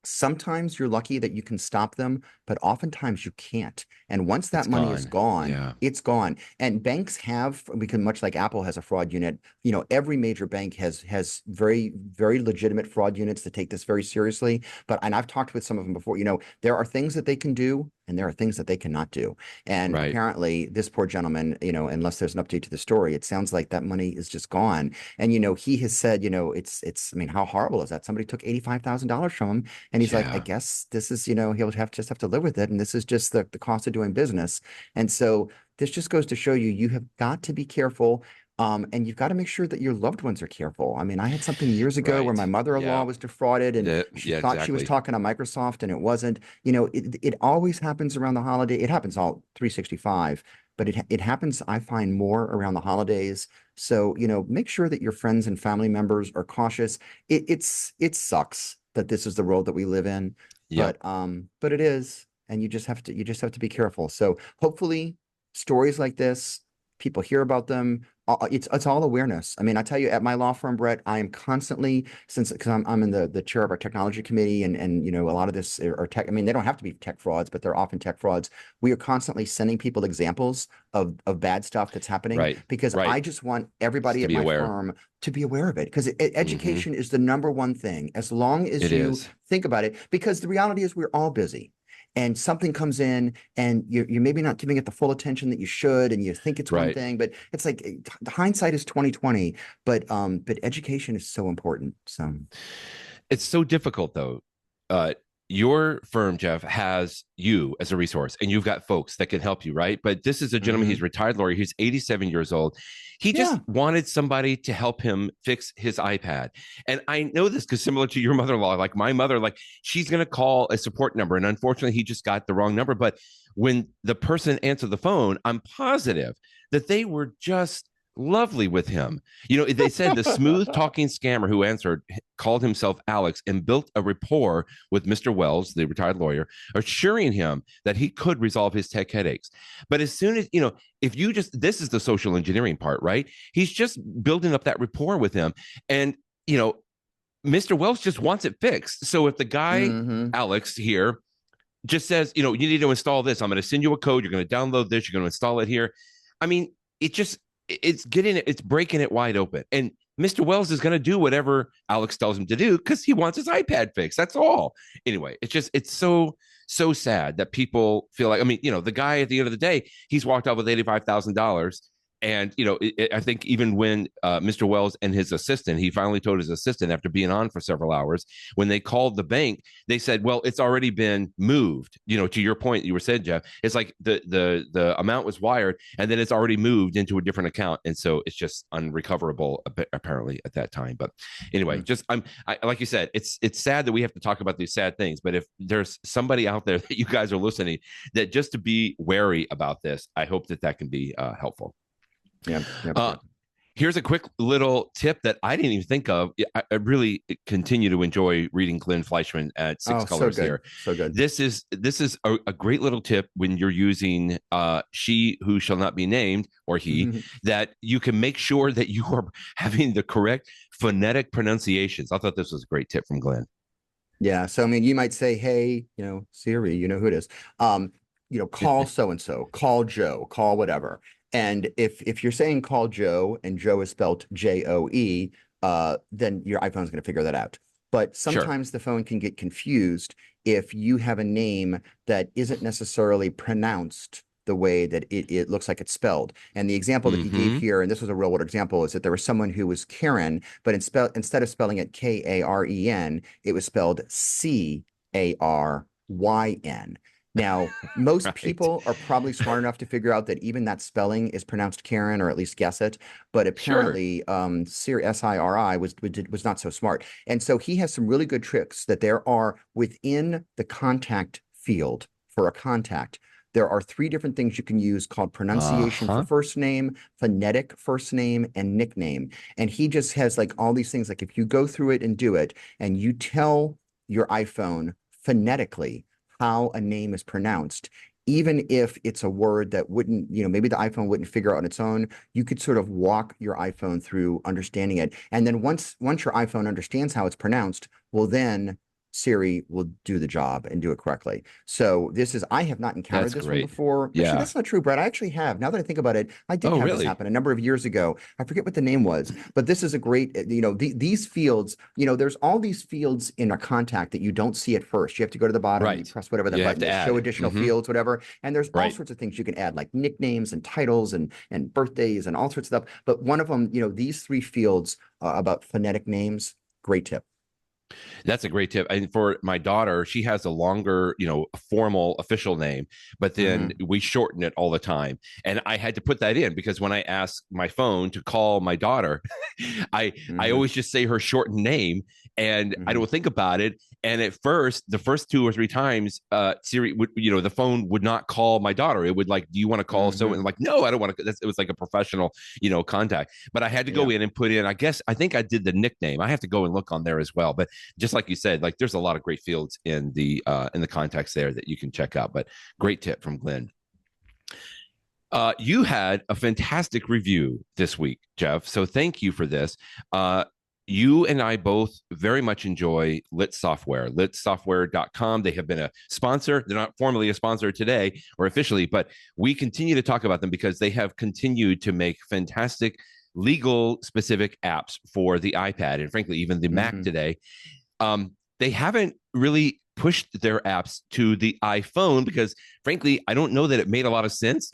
sometimes you're lucky that you can stop them, but oftentimes you can't. And once that money is gone, it's gone. And banks have, because much like Apple has a fraud unit, you know, every major bank has very, very legitimate fraud units that take this very seriously. And I've talked with some of them before, you know, there are things that they can do and there are things that they cannot do. And apparently this poor gentleman, you know, unless there's an update to the story, it sounds like that money is just gone. And, you know, he has said, you know, it's, I mean, how horrible is that? Somebody took $85,000 from him. And he's like, I guess this is, you know, he'll just have to live with it. And this is just the cost of doing business. And so this just goes to show you have got to be careful. And you've got to make sure that your loved ones are careful. I mean, I had something years ago where my mother-in-law was defrauded and she thought she was talking to Microsoft and it wasn't. You know, it always happens around the holiday. It happens all 365, but it happens, I find, more around the holidays. So, you know, make sure that your friends and family members are cautious. It sucks that this is the world that we live in, but it is, and you just have to be careful. So hopefully stories like this, people hear about them. It's all awareness. I mean, I tell you, at my law firm, Brett, I am constantly, because I'm in the chair of our technology committee, and you know, a lot of this are tech. I mean, they don't have to be tech frauds, but they're often tech frauds. We are constantly sending people examples of bad stuff that's happening, because I just want everybody at my firm to be aware of it, because education is the number one thing. As long as you think about it, because the reality is we're all busy. And something comes in and you're maybe not giving it the full attention that you should, and you think it's one thing, but it's like hindsight is 20/20. But education is so important. So it's so difficult though. Your firm, Jeff, has you as a resource, and you've got folks that can help you, right? But this is a gentleman, he's a retired lawyer, he's 87 years old. He just wanted somebody to help him fix his iPad. And I know this because similar to your mother-in-law, like my mother, like she's going to call a support number. And unfortunately, he just got the wrong number. But when the person answered the phone, I'm positive that they were just lovely with him. You know, they said the smooth talking scammer who answered called himself Alex and built a rapport with Mr. Wells, the retired lawyer, assuring him that he could resolve his tech headaches. But as soon as, you know, if you just, this is the social engineering part, right? He's just building up that rapport with him. And, you know, Mr. Wells just wants it fixed. So if the guy, Alex here, just says, you know, you need to install this, I'm going to send you a code, you're going to download this, you're going to install it here. I mean, it's breaking it wide open. And Mr. Wells is going to do whatever Alex tells him to do because he wants his iPad fixed. That's all. Anyway, it's so sad that people feel like, I mean, you know, the guy at the end of the day, he's walked out with $85,000. And, you know, I think even when Mr. Wells and his assistant, he finally told his assistant after being on for several hours, when they called the bank, they said, well, it's already been moved. You know, to your point, you were saying, Jeff, it's like the amount was wired and then it's already moved into a different account. And so it's just unrecoverable, apparently, at that time. But anyway, just like you said, it's sad that we have to talk about these sad things. But if there's somebody out there that you guys are listening, that just to be wary about this, I hope that can be helpful. Yeah. Here's a quick little tip that I didn't even think of. I really continue to enjoy reading Glenn Fleishman at Six Colors here. So good. This is a great little tip when you're using she who shall not be named, or he, that you can make sure that you are having the correct phonetic pronunciations. I thought this was a great tip from Glenn. Yeah. So, I mean, you might say, hey, you know, Siri, you know who it is. You know, call so-and-so, call Joe, call whatever. And if you're saying call Joe and Joe is spelled Joe, then your iPhone's going to figure that out. But sometimes the phone can get confused if you have a name that isn't necessarily pronounced the way that it looks like it's spelled. And the example that you gave here, and this was a real world example, is that there was someone who was Karen, but instead of spelling it Karen, it was spelled Caryn. Now, most people are probably smart enough to figure out that even that spelling is pronounced Karen, or at least guess it. But apparently, Siri, Siri was not so smart. And so he has some really good tricks that there are within the contact field for a contact. There are 3 different things you can use called pronunciation for first name, phonetic first name, and nickname. And he just has like all these things. Like if you go through it and do it, and you tell your iPhone phonetically how a name is pronounced, even if it's a word that wouldn't, you know, maybe the iPhone wouldn't figure out on its own, you could sort of walk your iPhone through understanding it. And then once your iPhone understands how it's pronounced, well, then Siri will do the job and do it correctly. So I have not encountered this one before. Yeah. Actually, that's not true, Brett. I actually have. Now that I think about it, I did have this happen a number of years ago. I forget what the name was, but this is a great, you know, these fields, you know, there's all these fields in a contact that you don't see at first. You have to go to the bottom, you press whatever that button is, show additional fields, whatever. And there's all sorts of things you can add, like nicknames and titles and birthdays and all sorts of stuff. But one of them, you know, these 3 fields about phonetic names, great tip. That's a great tip. And for my daughter, she has a longer, you know, formal official name, but then we shorten it all the time. And I had to put that in because when I ask my phone to call my daughter, I always just say her shortened name and I don't think about it. And at first, the first 2 or 3 times, Siri would, you know, the phone would not call my daughter. It would like, do you want to call someone? I'm like, no, I don't want to. It was like a professional, you know, contact. But I had to go in and put in, I think I did the nickname. I have to go and look on there as well. But just like you said, like there's a lot of great fields in the contacts there that you can check out. But great tip from Glenn. You had a fantastic review this week, Jeff. So thank you for this. You and I both very much enjoy Lit Software, litsoftware.com. They have been a sponsor. They're not formally a sponsor today or officially, but we continue to talk about them because they have continued to make fantastic legal specific apps for the iPad and frankly, even the Mac today. They haven't really pushed their apps to the iPhone because frankly, I don't know that it made a lot of sense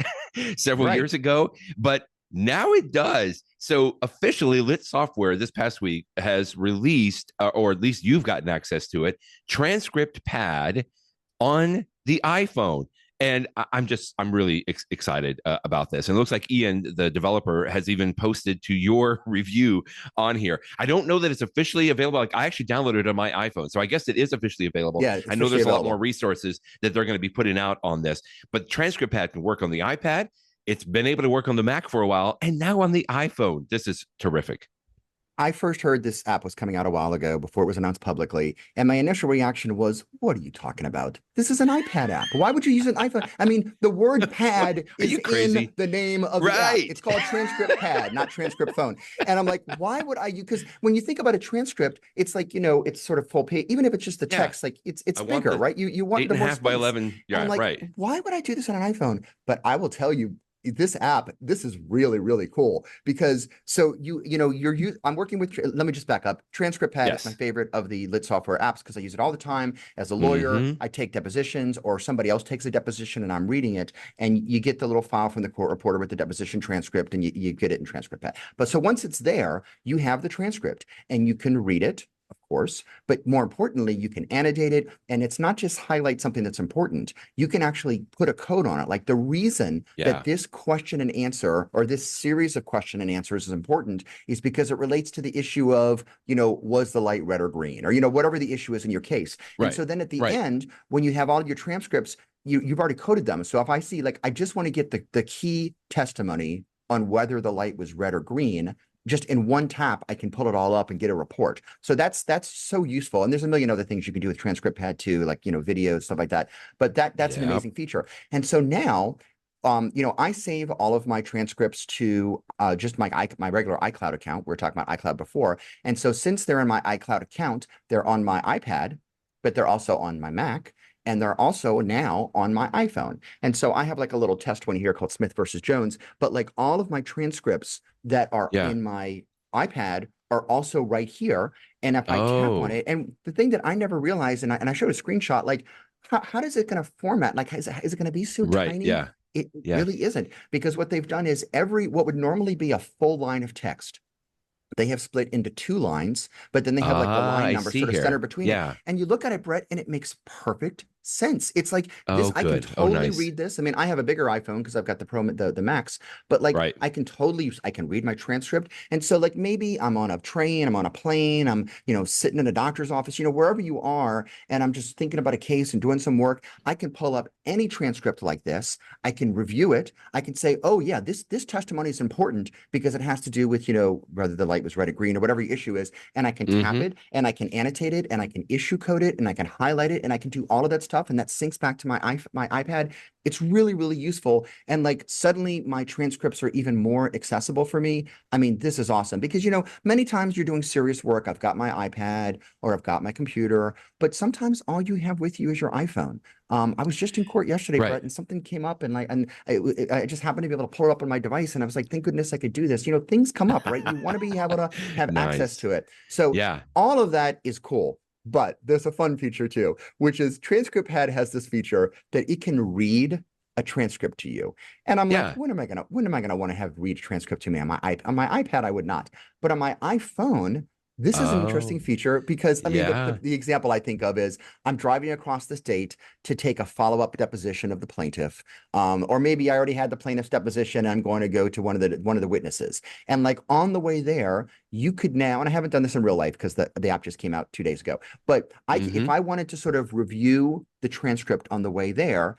several years ago, but now it does. So officially, Lit Software this past week has released, or at least you've gotten access to it, TranscriptPad on the iPhone. And I'm really excited about this. And it looks like Ian, the developer, has even posted to your review on here. I don't know that it's officially available. Like I actually downloaded it on my iPhone. So I guess it is officially available. Yeah, I know there's a lot more resources that they're going to be putting out on this. But TranscriptPad can work on the iPad. It's been able to work on the Mac for a while, and now on the iPhone. This is terrific. I first heard this app was coming out a while ago before it was announced publicly, and my initial reaction was, "What are you talking about? This is an iPad app. Why would you use an iPhone?" I mean, the word "pad" is in the name of the app. It's called TranscriptPad, not Transcript Phone. And I'm like, why would I use? Because when you think about a transcript, it's like, it's sort of full page. Even if it's just the text, like it's bigger, right? You want the more 8.5 by 11. Yeah, and I'm like, right. why would I do this on an iPhone? But I will tell you, this app, this is really, really cool because so I'm working with, let me just back up. TranscriptPad is my favorite of the lit software apps because I use it all the time. As a lawyer, I take depositions or somebody else takes a deposition and I'm reading it, and you get the little file from the court reporter with the deposition transcript and you get it in TranscriptPad. But so once it's there, you have the transcript and you can read it, of course, but more importantly, you can annotate it, and it's not just highlight something that's important. You can actually put a code on it. Like the reason that this question and answer or this series of question and answers is important is because it relates to the issue of, was the light red or green, or, whatever the issue is in your case. And so then at the end, when you have all your transcripts, you've already coded them. So if I see, like, I just want to get the key testimony on whether the light was red or green, just in one tap, I can pull it all up and get a report. So that's so useful. And there's a million other things you can do with TranscriptPad too, like, videos, stuff like that. But that's an amazing feature. And so now, I save all of my transcripts to just my regular iCloud account. We were talking about iCloud before. And so since they're in my iCloud account, they're on my iPad, but they're also on my Mac. And they're also now on my iPhone. And so I have like a little test one here called Smith versus Jones, but like all of my transcripts that are in my iPad are also right here. And if I tap on it, and the thing that I never realized, and I showed a screenshot, like, how is it going to format? Like, is it going to be so tiny? Yeah. It really isn't, because what they've done is what would normally be a full line of text, they have split into 2 lines, but then they have like the line number sort of centered between it. And you look at it, Brett, and it makes perfect sense. It's like this. I can totally read this. I mean, I have a bigger iPhone because I've got the Pro, the Max, but like I can totally I can read my transcript. And so like maybe I'm on a train, I'm on a plane, I'm sitting in a doctor's office, wherever you are, and I'm just thinking about a case and doing some work. I can pull up any transcript like this. I can review it. I can say, oh yeah, this testimony is important because it has to do with whether the light was red or green or whatever the issue is. And I can tap it, and I can annotate it, and I can issue code it, and I can highlight it, and I can do all of that stuff, and that syncs back to my iPad. It's really, really useful. And like suddenly my transcripts are even more accessible for me. I mean, this is awesome because, many times you're doing serious work. I've got my iPad or I've got my computer, but sometimes all you have with you is your iPhone. I was just in court yesterday, Brett, and something came up, and I just happened to be able to pull it up on my device, and I was like, thank goodness I could do this. Things come up, right? You want to be able to have access to it. So all of that is cool. But there's a fun feature too, which is TranscriptPad has this feature that it can read a transcript to you. And I'm like, when am I gonna want to have read a transcript to me on my iPad? I would not. But on my iPhone, this is an interesting feature because, I mean, the example I think of is I'm driving across the state to take a follow-up deposition of the plaintiff, or maybe I already had the plaintiff's deposition and I'm going to go to one of the witnesses. And like on the way there, you could now, and I haven't done this in real life because the app just came out 2 days ago, but if I wanted to sort of review the transcript on the way there,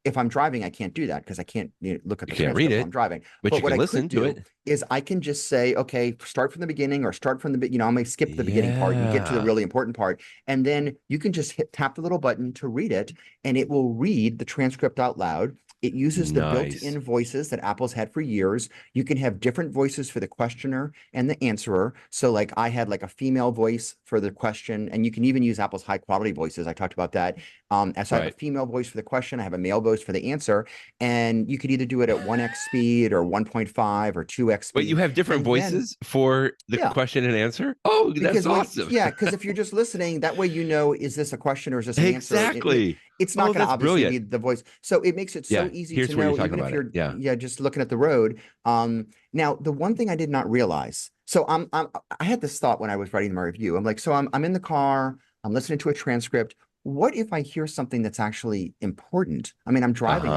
if I'm driving, I can't do that because I can't look at the transcript while I'm driving. But you can listen to it. Is I can just say, okay, start from the beginning or start from the, I may skip the beginning part and get to the really important part. And then you can just tap the little button to read it, and it will read the transcript out loud. It uses the built-in voices that Apple's had for years. You can have different voices for the questioner and the answerer. So like I had like a female voice for the question, and you can even use Apple's high-quality voices. I talked about that. So I have a female voice for the question. I have a male voice for the answer. And you could either do it at 1x speed or 1.5 or 2x speed. But you have different voices for the question and answer? Oh, that's awesome. Because if you're just listening, that way is this a question or is this an answer? Exactly. It's not going to obviously be the voice. So it makes it so easy to know, even if you're just looking at the road. Now, the one thing I did not realize, so I had this thought when I was writing my review. I'm like, so I'm in the car, I'm listening to a transcript. What if I hear something that's actually important? I mean, I'm driving.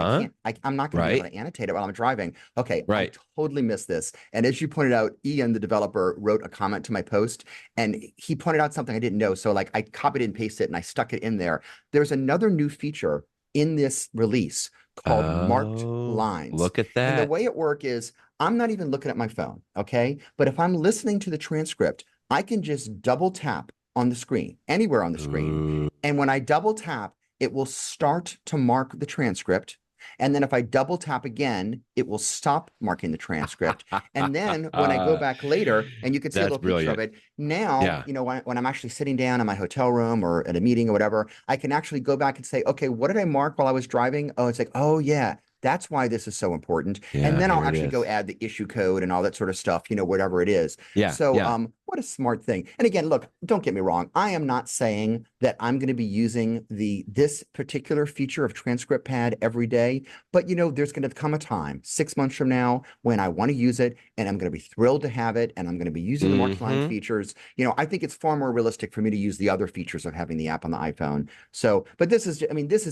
I'm not going to be able to annotate it while I'm driving. Okay, I totally missed this. And as you pointed out, Ian, the developer, wrote a comment to my post, and he pointed out something I didn't know. So like I copied and pasted it and I stuck it in there. There's another new feature in this release called marked Oh, lines. look at And the that. way it works is I'm not even looking at my phone, okay? But if I'm listening to the transcript, I can just double tap on the screen, anywhere on the screen. Ooh. And when I double tap, it will start to mark the transcript. And then if I double tap again, it will stop marking the transcript. And then when I go back later, and you can see a That's little picture of brilliant. it, now, Yeah. when I'm actually sitting down in my hotel room or at a meeting or whatever, I can actually go back and say, okay, what did I mark while I was driving? Oh, it's like, oh, yeah. That's why this is so important. And Yeah, then I'll here it actually go is. add the issue code and all that sort of stuff, whatever it is. Yeah, So, yeah. what a smart thing. And again, look, don't get me wrong. I am not saying that I'm going to be using this particular feature of TranscriptPad every day, but there's going to come a time 6 months from now when I want to use it, and I'm going to be thrilled to have it, and I'm going to be using the marked line Mm-hmm. features. I think it's far more realistic for me to use the other features of having the app on the iPhone. So, but this is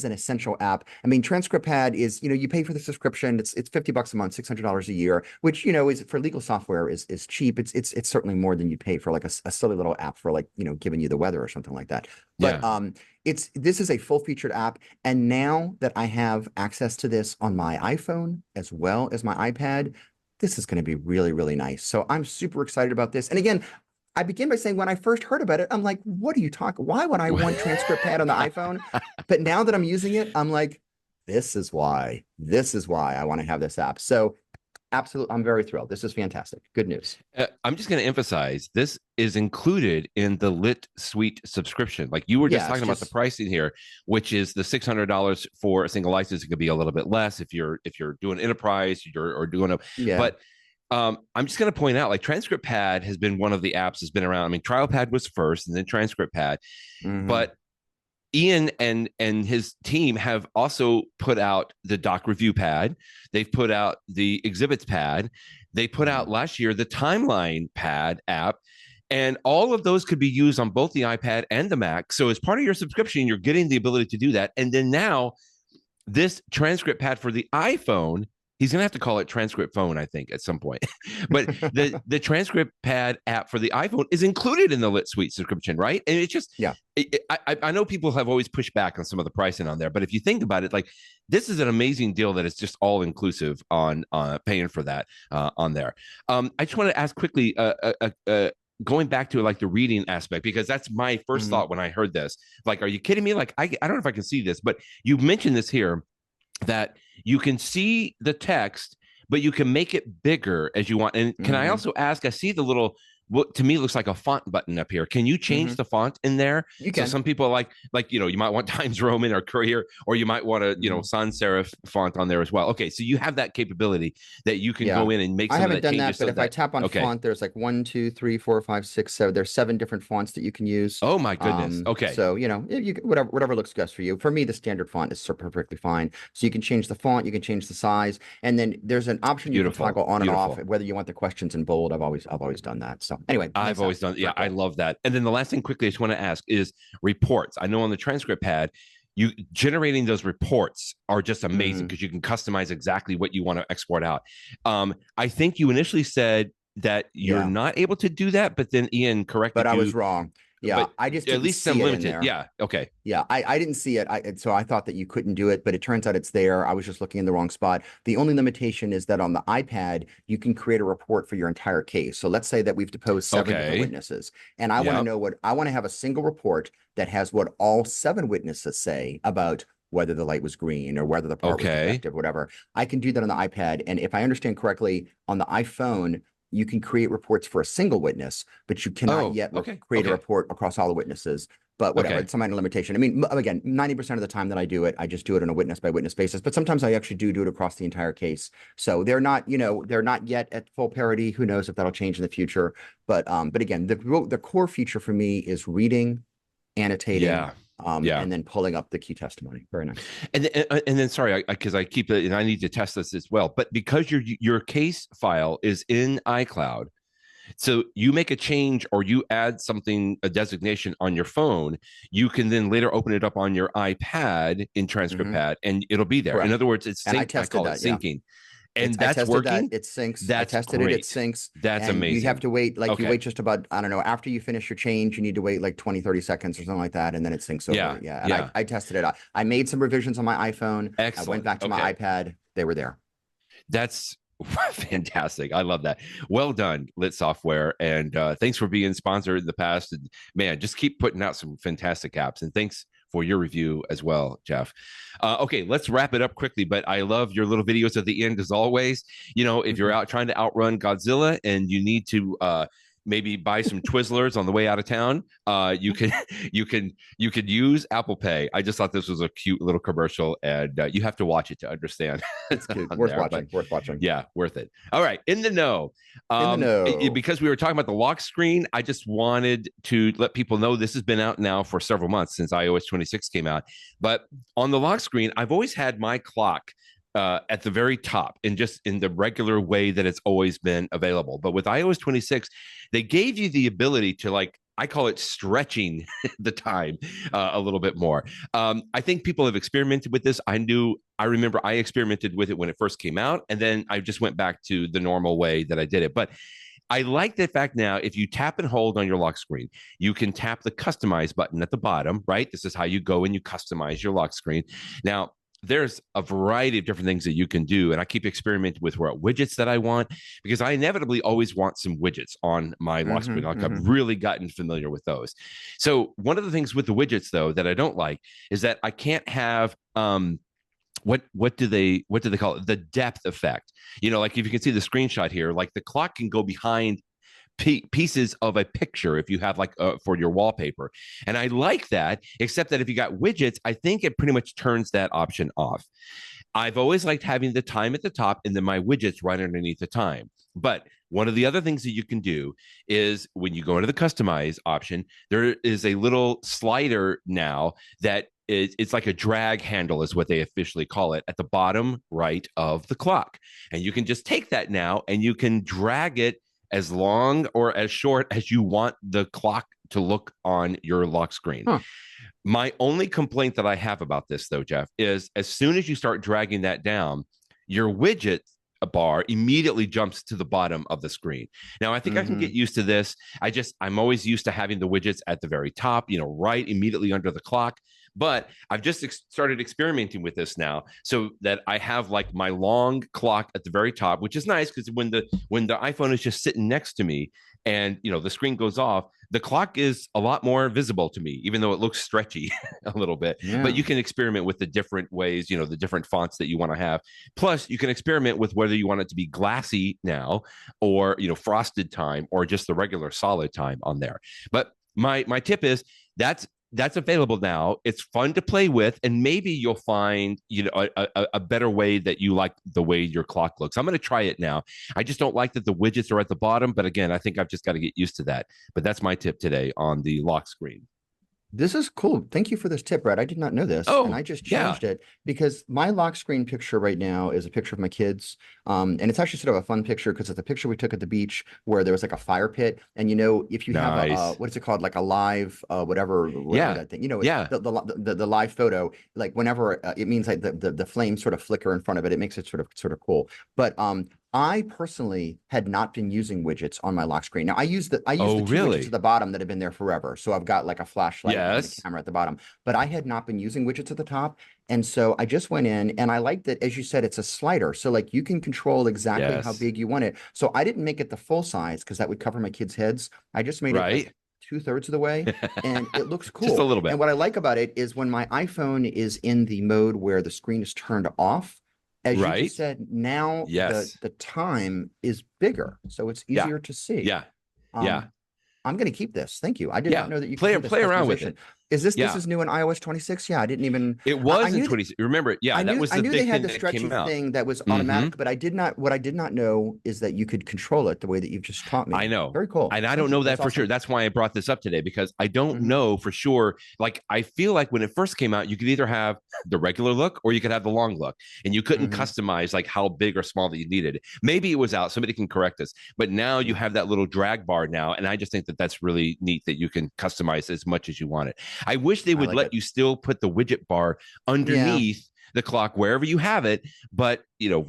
an essential app. I mean, TranscriptPad is, you pay for the subscription. It's $50 a month, $600 a year, which is for legal software is cheap. It's certainly more than you pay for like a silly little app for like giving you the weather or something like that. But Yeah. this is a full featured app, and now that I have access to this on my iPhone as well as my iPad, this is going to be really, really nice. So I'm super excited about this. And again, I begin by saying when I first heard about it, I'm like, what are you talking? Why would I want TranscriptPad on the iPhone? But now that I'm using it, I'm like, this is why. This is why I want to have this app. So absolutely, I'm very thrilled. This is fantastic. Good news. I'm just going to emphasize this is included in the Lit Suite subscription. Like you were just talking about the pricing here, which is the $600 for a single license. It could be a little bit less if you're doing enterprise or doing a. Yeah. But I'm just going to point out, like TranscriptPad has been one of the apps that's been around. I mean, TrialPad was first, and then TranscriptPad, but Ian and his team have also put out the doc review pad. They've put out the exhibits pad. They put out last year the timeline pad app. And all of those could be used on both the iPad and the Mac. So as part of your subscription, you're getting the ability to do that. And then now this transcript pad for the iPhone, he's going to have to call it transcript phone, I think, at some point. But the transcript pad app for the iPhone is included in the Lit Suite subscription, right? And it's just, I know people have always pushed back on some of the pricing on there, but if you think about it, like this is an amazing deal that is just all inclusive on paying for that on there. I just want to ask quickly, going back to like the reading aspect, because that's my first thought when I heard this. Like, are you kidding me? Like, I don't know if I can see this, but you mentioned this here, that you can see the text, but you can make it bigger as you want. And can I also ask, I see the little, what to me looks like a font button up here. Can you change the font in there? You can. So some people like, you might want Times Roman or Courier, or you might want a, sans serif font on there as well. Okay. So you have that capability that you can go in and make some of that changes. I haven't done that, but if I tap on font, there's like 1, 2, 3, 4, 5, 6, 7. There's 7 different fonts that you can use. Oh my goodness. Okay. So, you whatever looks best for you. For me, the standard font is perfectly fine. So you can change the font, you can change the size, and then there's an option you can toggle on and off, whether you want the questions in bold. I've always done that. So anyway, I've always done. Yeah, I love that. And then the last thing quickly I just want to ask is reports. I know on the transcript pad, you generating those reports are just amazing because you can customize exactly what you want to export out. I think you initially said that you're not able to do that, but then Ian corrected you. But I was wrong. Yeah, I just at least some limited. Yeah. Okay. Yeah, I didn't see it. So I thought that you couldn't do it, but it turns out it's there. I was just looking in the wrong spot. The only limitation is that on the iPad, you can create a report for your entire case. So let's say that we've deposed 7 different witnesses, and I want to know I want to have a single report that has what all 7 witnesses say about whether the light was green or whether the part was defective, whatever. I can do that on the iPad. And if I understand correctly, on the iPhone, you can create reports for a single witness, but you cannot yet create a report across all the witnesses. But whatever, it's some kind of limitation. I mean, again, 90% of the time that I do it, I just do it on a witness by witness basis. But sometimes I actually do it across the entire case. So they're not, they're not yet at full parity. Who knows if that'll change in the future? But again, the core feature for me is reading, annotating. And then pulling up the key testimony. Very nice. And then sorry, because I keep it, and I need to test this as well. But because your case file is in iCloud, so you make a change or you add something, a designation on your phone, you can then later open it up on your iPad in TranscriptPad, and it'll be there. Correct. In other words, it's synced. I call it syncing. And I that's tested that. working. It syncs. I That's tested it. It great. syncs. That's And you have amazing. to wait, like you Okay. wait just about, I don't know, after you finish your change, you need to wait like 20, 30 seconds or something like that. And then it syncs Yeah. over. Yeah. And Yeah. I tested it. I made some revisions on my iPhone. I went Excellent. back to my Okay. iPad. They were there. That's fantastic. I love that. Well done, Lit Software. And thanks for being sponsored in the past. And man, just keep putting out some fantastic apps. And thanks for your review as well, Jeff. Okay, let's wrap it up quickly. But I love your little videos at the end, as always. You know, if you're out trying to outrun Godzilla and you need to maybe buy some Twizzlers on the way out of town, you can you can use Apple Pay. I just thought this was a cute little commercial, and you have to watch it to understand. It's cute. Worth watching. Worth watching. Yeah, worth it. All right, in the know. In the know. Because we were talking about the lock screen, I just wanted to let people know this has been out now for several months since iOS 26 came out. But on the lock screen, I've always had my clock at the very top and just in the regular way that it's always been available. But with iOS 26, they gave you the ability to, like, I call it stretching the time a little bit more. I think people have experimented with this. I remember I experimented with it when it first came out, and then I just went back to the normal way that I did it. But I like the fact now, if you tap and hold on your lock screen, you can tap the customize button at the bottom, right? This is how you go and you customize your lock screen. Now, there's a variety of different things that you can do. And I keep experimenting with what widgets that I want, because I inevitably always want some widgets on my lock screen. Like I've really gotten familiar with those. So one of the things with the widgets, though, that I don't like is that I can't have what do they call it? The depth effect. You know, like if you can see the screenshot here, like the clock can go behind pieces of a picture if you have like for your wallpaper. And I like that, except that if you got widgets, I think it pretty much turns that option off. I've always liked having the time at the top and then my widgets right underneath the time. But one of the other things that you can do is when you go into the customize option, there is a little slider now that it's like a drag handle is what they officially call it at the bottom right of the clock. And you can just take that now and you can drag it as long or as short as you want the clock to look on your lock screen. My only complaint that I have about this, though, Jeff, is as soon as you start dragging that down, your widget bar immediately jumps to the bottom of the screen. Now, I think I can get used to this. I'm always used to having the widgets at the very top, you know, right immediately under the clock. But I've just started experimenting with this now, so that I have like my long clock at the very top, which is nice because when the iPhone is just sitting next to me and, you know, the screen goes off, the clock is a lot more visible to me, even though it looks stretchy a little bit. Yeah. But you can experiment with the different ways, you know, the different fonts that you want to have. Plus, you can experiment with whether you want it to be glassy now or, you know, frosted time or just the regular solid time on there. But my tip is that's available now. It's fun to play with, and maybe you'll find, you know, a better way that you like the way your clock looks. I'm going to try it now. I just don't like that the widgets are at the bottom, but again, I think I've just got to get used to that. But that's my tip today on the lock screen. This is cool. Thank you for this tip, Brad. I did not know this. And I just changed it because my lock screen picture right now is a picture of my kids. And it's actually sort of a fun picture because it's a picture we took at the beach where there was like a fire pit. And, you know, if you have a, what is it called? Like a live, whatever that thing, you know, the live photo, like whenever it means like the flames sort of flicker in front of it, it makes it sort of cool. But I personally had not been using widgets on my lock screen. Now I use the two widgets at the bottom that have been there forever. So I've got like a flashlight and the camera at the bottom, but I had not been using widgets at the top. And so I just went in and I like that, as you said, it's a slider. So like you can control exactly how big you want it. So I didn't make it the full size because that would cover my kids' heads. I just made it like 2/3 of the way and it looks cool. Just a little bit. And what I like about it is when my iPhone is in the mode where the screen is turned off, as you just said, now the time is bigger, so it's easier to see. I'm going to keep this. Thank you. I did not know that you could play around with it. Is this is new in iOS 26? Yeah, I didn't even. It was in 26. Remember? Yeah, that was the I knew big they had the thing stretchy thing that was automatic, but I did not. What I did not know is that you could control it the way that you've just taught me. I know. Very cool. And I don't know that for sure. That's why I brought this up today, because I don't know for sure. Like, I feel like when it first came out, you could either have the regular look or you could have the long look, and you couldn't customize like how big or small that you needed. Maybe it was out. Somebody can correct us. But now you have that little drag bar now, and I just think that that's really neat that you can customize as much as you want it. I wish they would let you still put the widget bar underneath the clock wherever you have it. But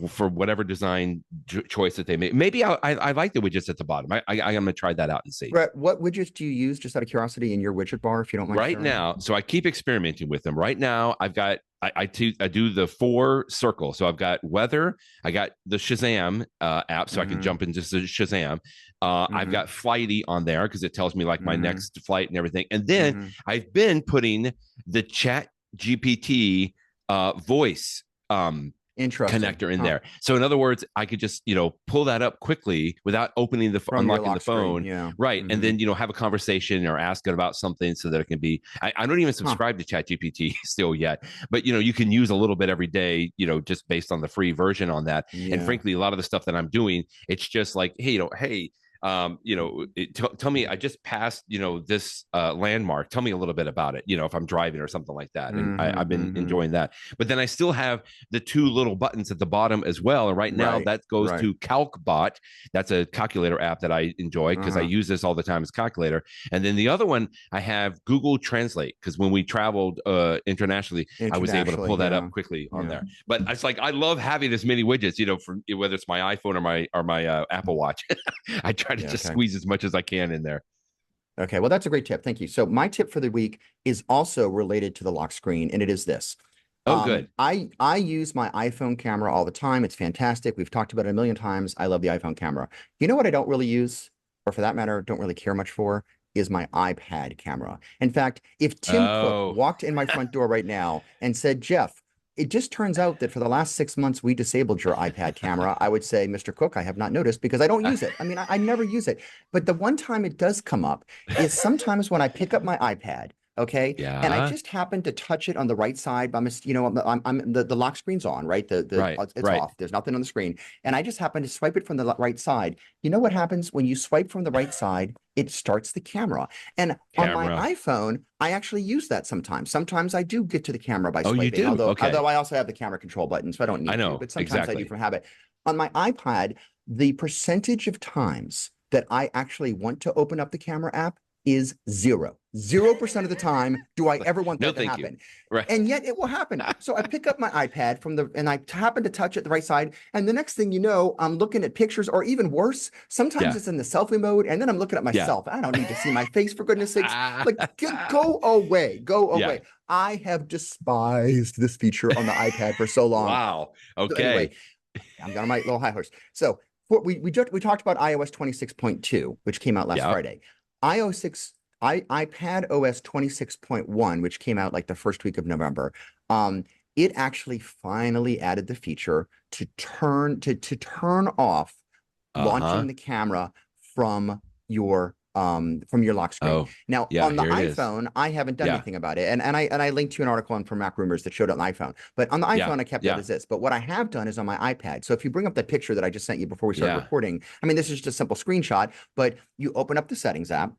for whatever design choice that they make, maybe I like the widgets at the bottom. I'm gonna try that out and see. Brett, what widgets do you use, just out of curiosity, in your widget bar, if you don't mind Right sharing? now, so I keep experimenting with them. Right now, I've got I do the 4 circle. So I've got weather, I got the Shazam app, so I can jump into Shazam. I've got Flighty on there because it tells me like my next flight and everything. And then I've been putting the Chat GPT voice connector in there. So in other words, I could just pull that up quickly without opening unlocking the phone, right? And then have a conversation or ask it about something so that it can be. I don't even subscribe to ChatGPT still yet, but you can use a little bit every day, just based on the free version on that. And frankly, a lot of the stuff that I'm doing, it's just like, hey, tell me, I just passed, this landmark. Tell me a little bit about it, if I'm driving or something like that. And I've been enjoying that. But then I still have the 2 little buttons at the bottom as well. And right now that goes to CalcBot. That's a calculator app that I enjoy because I use this all the time as calculator. And then the other one, I have Google Translate, because when we traveled internationally, I was able to pull that up quickly on there. But it's like, I love having as many widgets, for whether it's my iPhone or my Apple Watch. I try to just squeeze as much as I can in there. Okay, well, that's a great tip. Thank you. So my tip for the week is also related to the lock screen, and it is this. Oh, good. I use my iPhone camera all the time. It's fantastic. We've talked about it a million times. I love the iPhone camera. You know what I don't really use, or for that matter, don't really care much for, is my iPad camera. In fact, if Tim Cook walked in my front door right now and said, Jeff, it just turns out that for the last 6 months, we disabled your iPad camera, I would say, Mr. Cook, I have not noticed, because I don't use it. I mean, I never use it. But the one time it does come up is sometimes when I pick up my iPad, okay, and I just happen to touch it on the right side. I'm the lock screen's on, right? It's off. There's nothing on the screen, and I just happen to swipe it from the right side. You know what happens when you swipe from the right side? It starts the camera. And on my iPhone, I actually use that sometimes. Sometimes I do get to the camera by swiping. You do? Although I also have the camera control button, so I don't need to, but sometimes I do from habit. On my iPad, the percentage of times that I actually want to open up the camera app is 0%. 0% of the time do I ever want that to happen. Right. And yet it will happen. So I pick up my iPad and I happen to touch it the right side. And the next thing you know, I'm looking at pictures, or even worse, sometimes it's in the selfie mode, and then I'm looking at myself. I don't need to see my face, for goodness sakes. Like, go away. Go away. I have despised this feature on the iPad for so long. Wow. Okay. So anyway, I'm going on my little high horse. So we talked about iOS 26.2, which came out last Friday. iPad OS 26.1, which came out like the first week of November, it actually finally added the feature to turn off launching the camera from your lock screen. Now on the iPhone, I haven't done anything about it, and I linked to an article from MacRumors that showed it on the iPhone. But on the iPhone, I kept it as this. But what I have done is on my iPad. So if you bring up that picture that I just sent you before we started recording, I mean, this is just a simple screenshot. But you open up the settings app,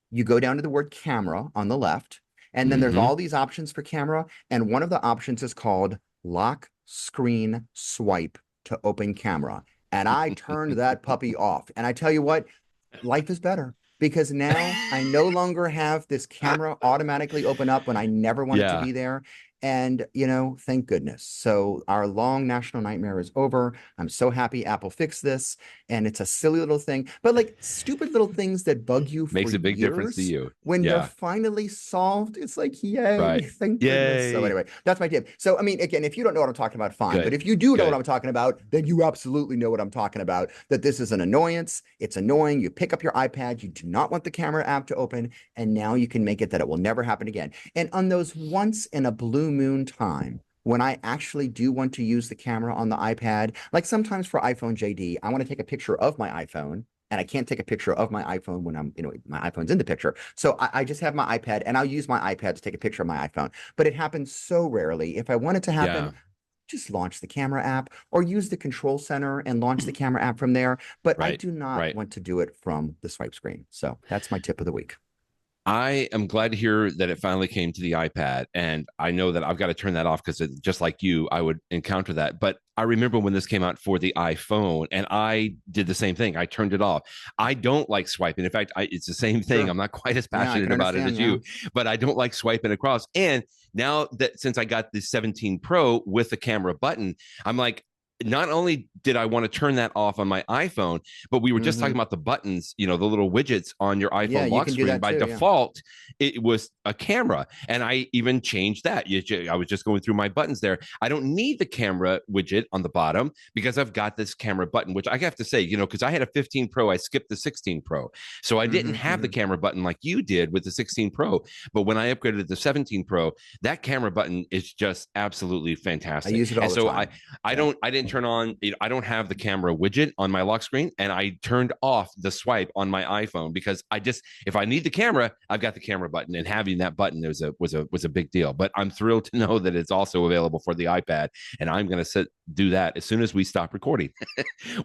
you go down to the word camera on the left, and then there's all these options for camera, and one of the options is called lock screen swipe to open camera. And I turned that puppy off. And I tell you what, life is better, because now I no longer have this camera automatically open up when I never want it to be there. And, thank goodness. So our long national nightmare is over. I'm so happy Apple fixed this. And it's a silly little thing, but like stupid little things that bug you makes a big difference to you. When they're finally solved, it's like, yay, thank goodness. So anyway, that's my tip. So, I mean, again, if you don't know what I'm talking about, fine. But if you do know what I'm talking about, then you absolutely know what I'm talking about, that this is an annoyance. It's annoying. You pick up your iPad, you do not want the camera app to open, and now you can make it that it will never happen again. And on those once in a blue moon time, when I actually do want to use the camera on the iPad, like sometimes for iPhone JD, I want to take a picture of my iPhone, and I can't take a picture of my iPhone when my iPhone's in the picture. So I just have my iPad, and I'll use my iPad to take a picture of my iPhone. But it happens so rarely. If I want it to happen, just launch the camera app, or use the control center and launch the camera app from there. But I do not want to do it from the swipe screen. So that's my tip of the week. I am glad to hear that it finally came to the iPad, and I know that I've got to turn that off, because just like you, I would encounter that. But I remember when this came out for the iPhone, and I did the same thing. I turned it off. I don't like swiping. In fact, it's the same thing. I'm not quite as passionate about it as you, but I don't like swiping across. And now that since I got the 17 Pro with the camera button, I'm like, not only did I want to turn that off on my iPhone, but we were just talking about the buttons, the little widgets on your iPhone lock screen. By default, it was a camera. And I even changed that. I was just going through my buttons there. I don't need the camera widget on the bottom because I've got this camera button, which I have to say, because I had a 15 Pro, I skipped the 16 Pro. So I didn't have the camera button like you did with the 16 Pro. But when I upgraded to the 17 Pro, that camera button is just absolutely fantastic. I use it all the time. I didn't turn on, I don't have the camera widget on my lock screen, and I turned off the swipe on my iPhone because if I need the camera, I've got the camera button, and having that button was a big deal. But I'm thrilled to know that it's also available for the iPad, and I'm going to do that as soon as we stop recording,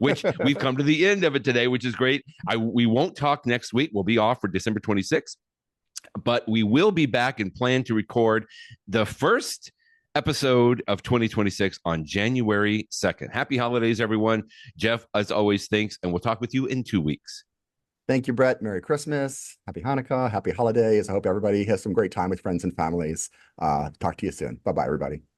which we've come to the end of it today, which is great. We won't talk next week. We'll be off for December 26th, but we will be back and plan to record the first episode of 2026 on January 2nd. Happy holidays, everyone. Jeff, as always, thanks, and we'll talk with you in 2 weeks. Thank you, Brett. Merry Christmas, Happy Hanukkah, Happy Holidays. I hope everybody has some great time with friends and families. Talk to you soon. Bye-bye, everybody.